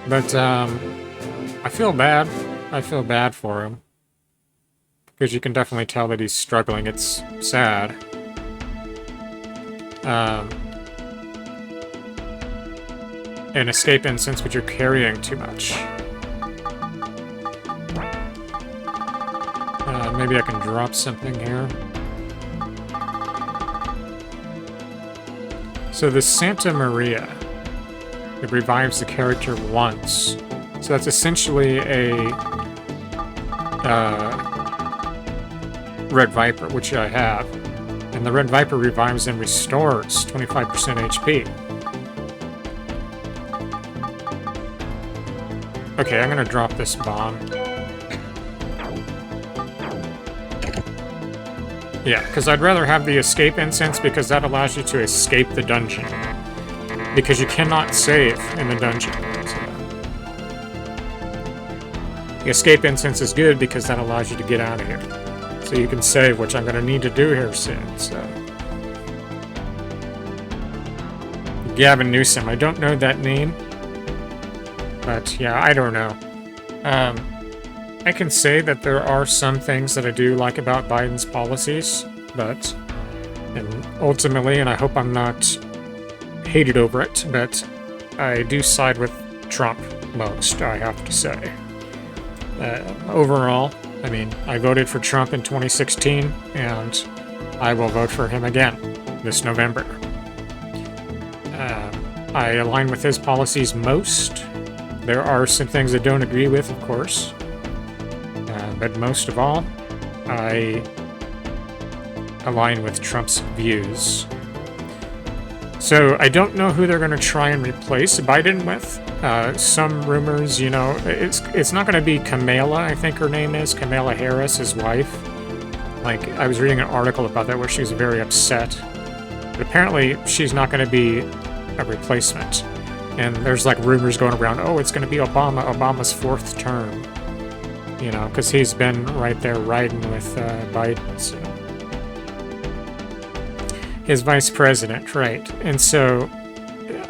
But, I feel bad. I feel bad for him. Because you can definitely tell that he's struggling. It's sad. An escape instance, but you're carrying too much. Maybe I can drop something here. So the Santa Maria, it revives the character once. So that's essentially a Red Viper, which I have. And the Red Viper revives and restores 25% HP. Okay, I'm gonna drop this bomb. Yeah, because I'd rather have the escape incense because that allows you to escape the dungeon. Because you cannot save in the dungeon. So. The escape incense is good because that allows you to get out of here. So you can save, which I'm going to need to do here soon, so... Gavin Newsom, I don't know that name. But yeah, I don't know. I can say that there are some things that I do like about Biden's policies, but... And ultimately, and I hope I'm not hated over it, but I do side with Trump most, I have to say. Overall, I mean, I voted for Trump in 2016, and I will vote for him again this November. I align with his policies most. There are some things I don't agree with, of course. But most of all, I align with Trump's views. So I don't know who they're going to try and replace Biden with. Some rumors, you know, it's not going to be Kamala, I think her name is, Kamala Harris, his wife. Like, I was reading an article about that where she was very upset. But apparently, she's not going to be a replacement. And there's like rumors going around, oh, it's going to be Obama's 4th term. You know, because he's been right there riding with Biden, so. His vice president, right. And so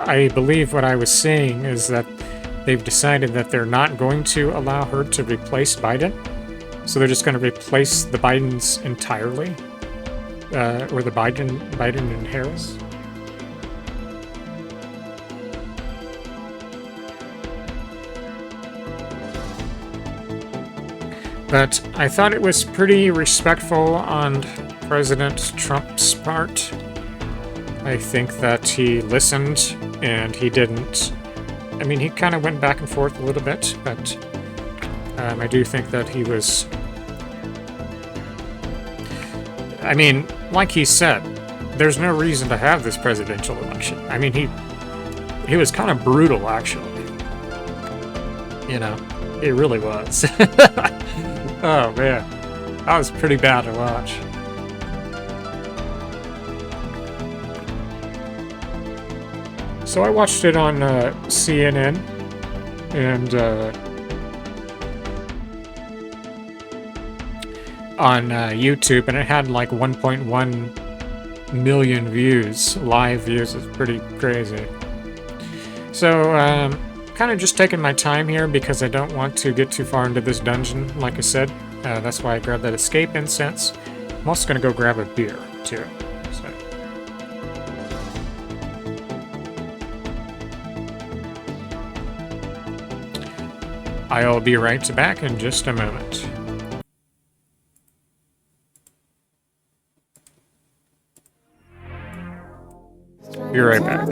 I believe what I was saying is that they've decided that they're not going to allow her to replace Biden. So they're just going to replace the Bidens entirely, or the Biden and Harris. But I thought it was pretty respectful on President Trump's part. I think that he listened and he didn't. I mean, he kind of went back and forth a little bit, but I do think that he was. I mean, like he said, there's no reason to have this presidential election. I mean, he was kind of brutal, actually. You know, he really was. Oh man, that was pretty bad to watch. So I watched it on CNN and on YouTube, and it had like 1.1 million views, live views. It's pretty crazy. So kind of just taking my time here because I don't want to get too far into this dungeon, like I said. That's why I grabbed that escape incense. I'm also going to go grab a beer, too. So. I'll be right back in just a moment. Be right back.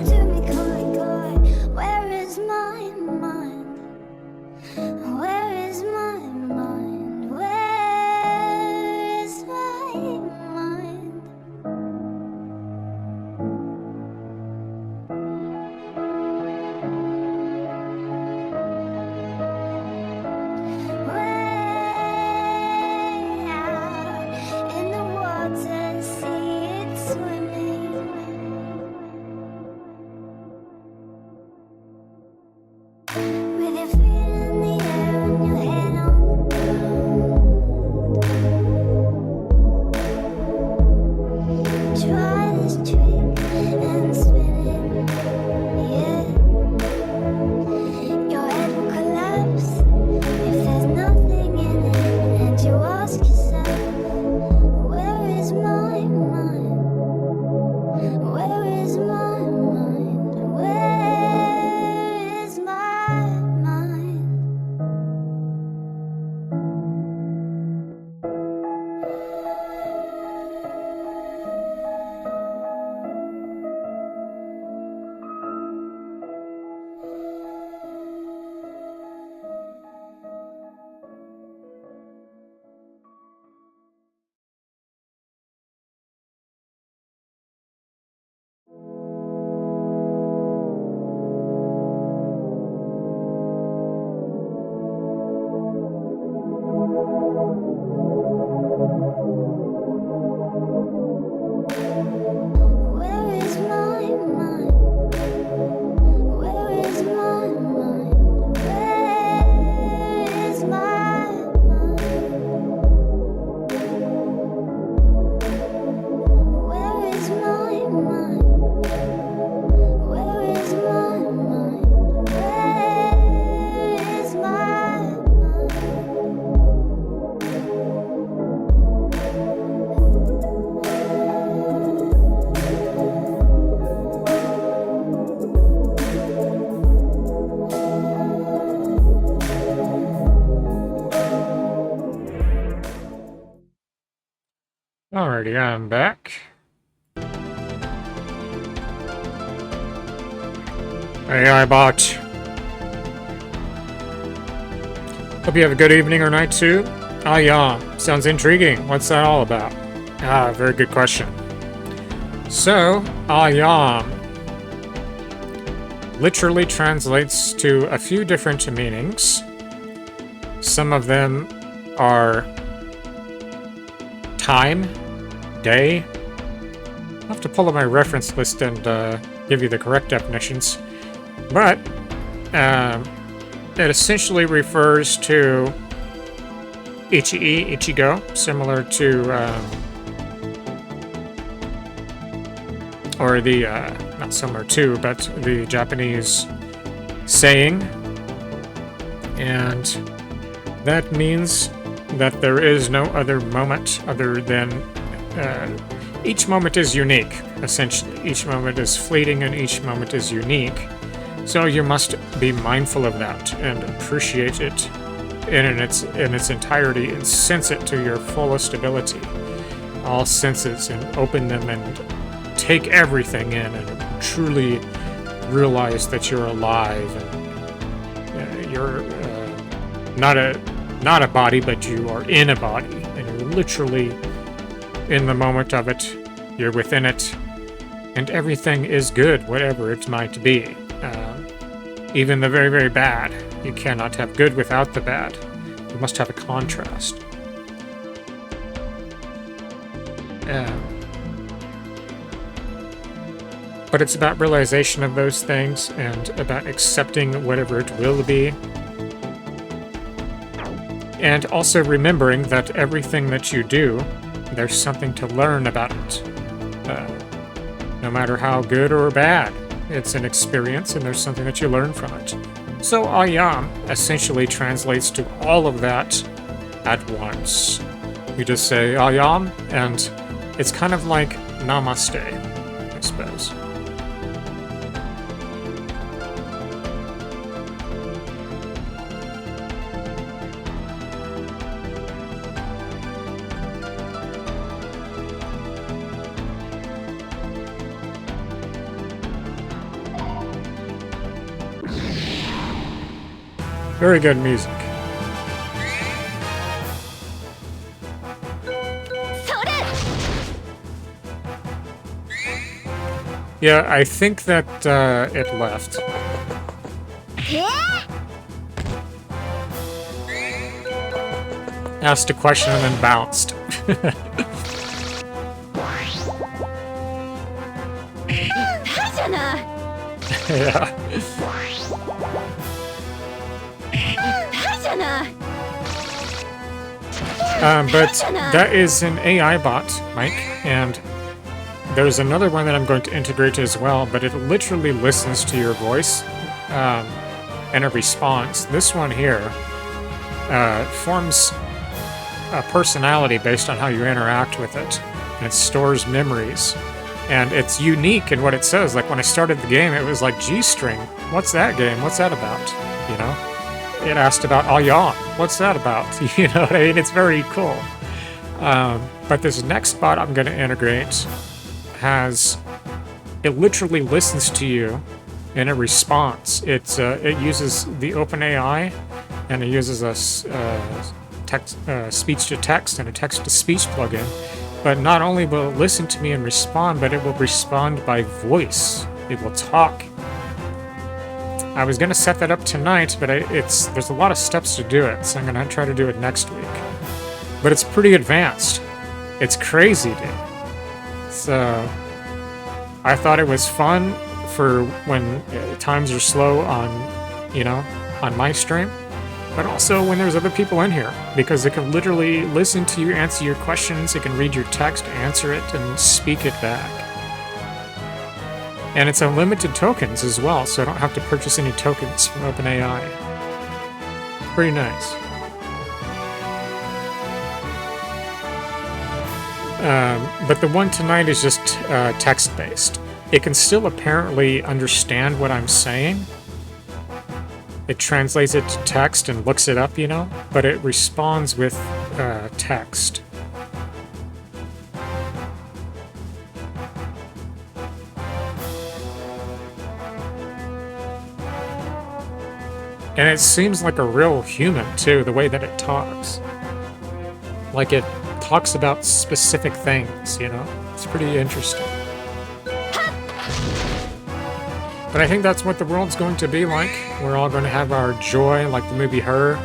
Alrighty, I'm back. AI bot. Hope you have a good evening or night too. Ah, yeah, sounds intriguing. What's that all about? Ah, very good question. So, ayam literally translates to a few different meanings. Some of them are time, day. I'll have to pull up my reference list and give you the correct definitions. But it essentially refers to Ichigo, similar to, or the, not similar to, but the Japanese saying. And that means that there is no other moment other than, each moment is unique, essentially. Each moment is fleeting and each moment is unique. So you must be mindful of that and appreciate it in its entirety and sense it to your fullest ability. All senses, and open them and take everything in and truly realize that you're alive and you're not a body, but you are in a body, and you're literally in the moment of it. You're within it, and everything is good, whatever it might be. Even the very, very bad. You cannot have good without the bad. You must have a contrast. But it's about realization of those things and about accepting whatever it will be. And also remembering that everything that you do, there's something to learn about it. No matter how good or bad, it's an experience and there's something that you learn from it. So Ayam essentially translates to all of that at once. You just say Ayam, and it's kind of like Namaste, I suppose. Very good music. Yeah, I think that it left. Asked a question and then bounced. Yeah. But that is an AI bot, Mike, and there's another one that I'm going to integrate as well, but it literally listens to your voice and a response. This one here forms a personality based on how you interact with it, and it stores memories. And it's unique in what it says. Like when I started the game, it was like G-string. What's that game? What's that about? You know? It asked about Ayam. What's that about? You know what I mean? It's very cool. But this next bot I'm going to integrate it literally listens to you in a response. It uses the OpenAI, and it uses a speech-to-text and a text-to-speech plugin. But not only will it listen to me and respond, but it will respond by voice. It will talk. I was going to set that up tonight, but there's a lot of steps to do it, so I'm going to try to do it next week. But it's pretty advanced. It's crazy, dude. So I thought it was fun for when times are slow on my stream, but also when there's other people in here, because it can literally listen to you, answer your questions, it can read your text, answer it, and speak it back. And it's unlimited tokens as well, so I don't have to purchase any tokens from OpenAI. Pretty nice. But the one tonight is just text-based. It can still apparently understand what I'm saying. It translates it to text and looks it up, but it responds with text. And it seems like a real human, too, the way that it talks. Like it talks about specific things, It's pretty interesting. But I think that's what the world's going to be like. We're all going to have our joy, like the movie Her.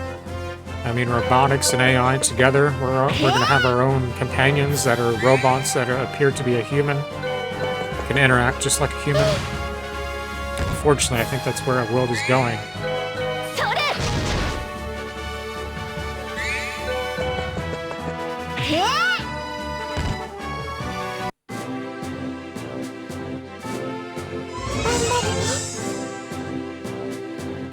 I mean, robotics and AI together. We're going to have our own companions that are robots that appear to be a human. Can interact just like a human. Unfortunately, I think that's where our world is going.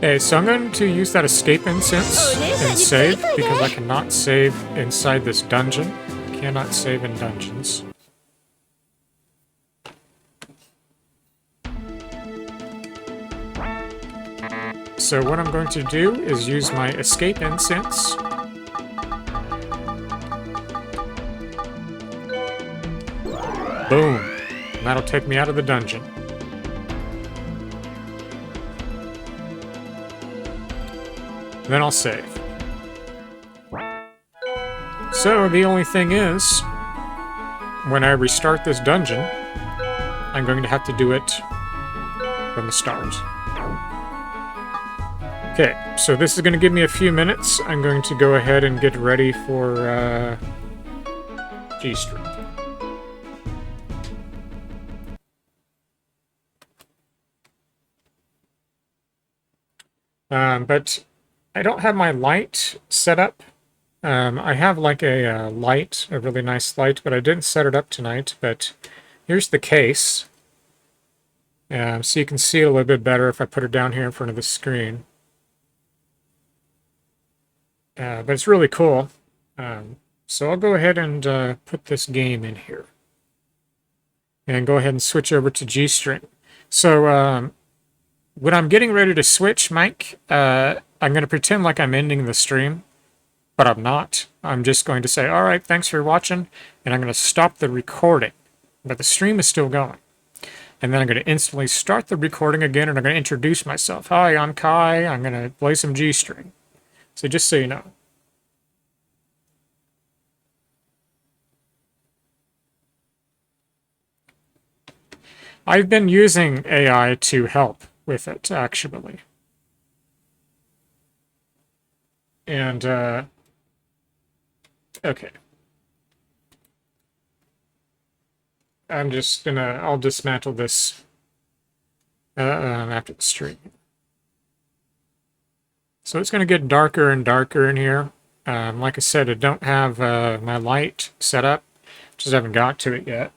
Okay, so I'm going to use that escape instance and save because I cannot save inside this dungeon. I cannot save in dungeons. So what I'm going to do is use my escape instance. Boom. And that'll take me out of the dungeon. Then I'll save. So the only thing is, when I restart this dungeon, I'm going to have to do it from the start. Okay, so this is going to give me a few minutes. I'm going to go ahead and get ready for G-Stream. But I don't have my light set up. I have like a light, a really nice light, but I didn't set it up tonight. But here's the case. So you can see it a little bit better if I put it down here in front of the screen. But it's really cool. So I'll go ahead and put this game in here. And go ahead and switch over to G-Stream. So when I'm getting ready to switch, Mike, I'm going to pretend like I'm ending the stream, but I'm not. I'm just going to say, all right, thanks for watching, and I'm going to stop the recording, but the stream is still going. And then I'm going to instantly start the recording again, and I'm going to introduce myself. Hi, I'm Kai. I'm going to play some G-Stream. So just so you know. I've been using AI to help with it, actually. And, okay. I'll dismantle this after the stream. So it's gonna get darker and darker in here. Like I said, I don't have my light set up. Just haven't got to it yet.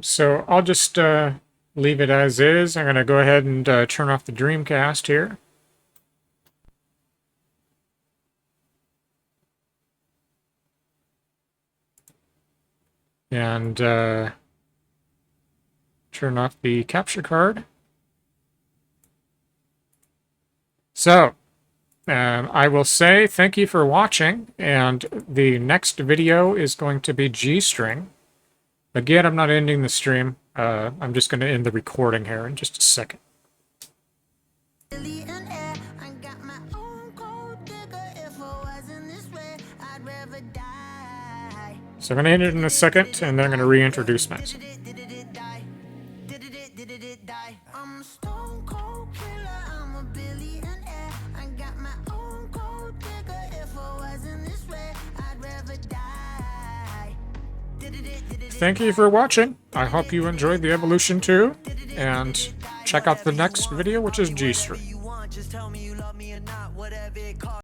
So I'll just leave it as is. I'm going to go ahead and turn off the Dreamcast here. And turn off the capture card. So, I will say thank you for watching, and the next video is going to be G-String. Again, I'm not ending the stream. I'm just going to end the recording here in just a second. So I'm going to end it in a second, and then I'm going to reintroduce myself. Thank you for watching. I hope you enjoyed the Evolution 2, and check out the next video, which is G-Stream.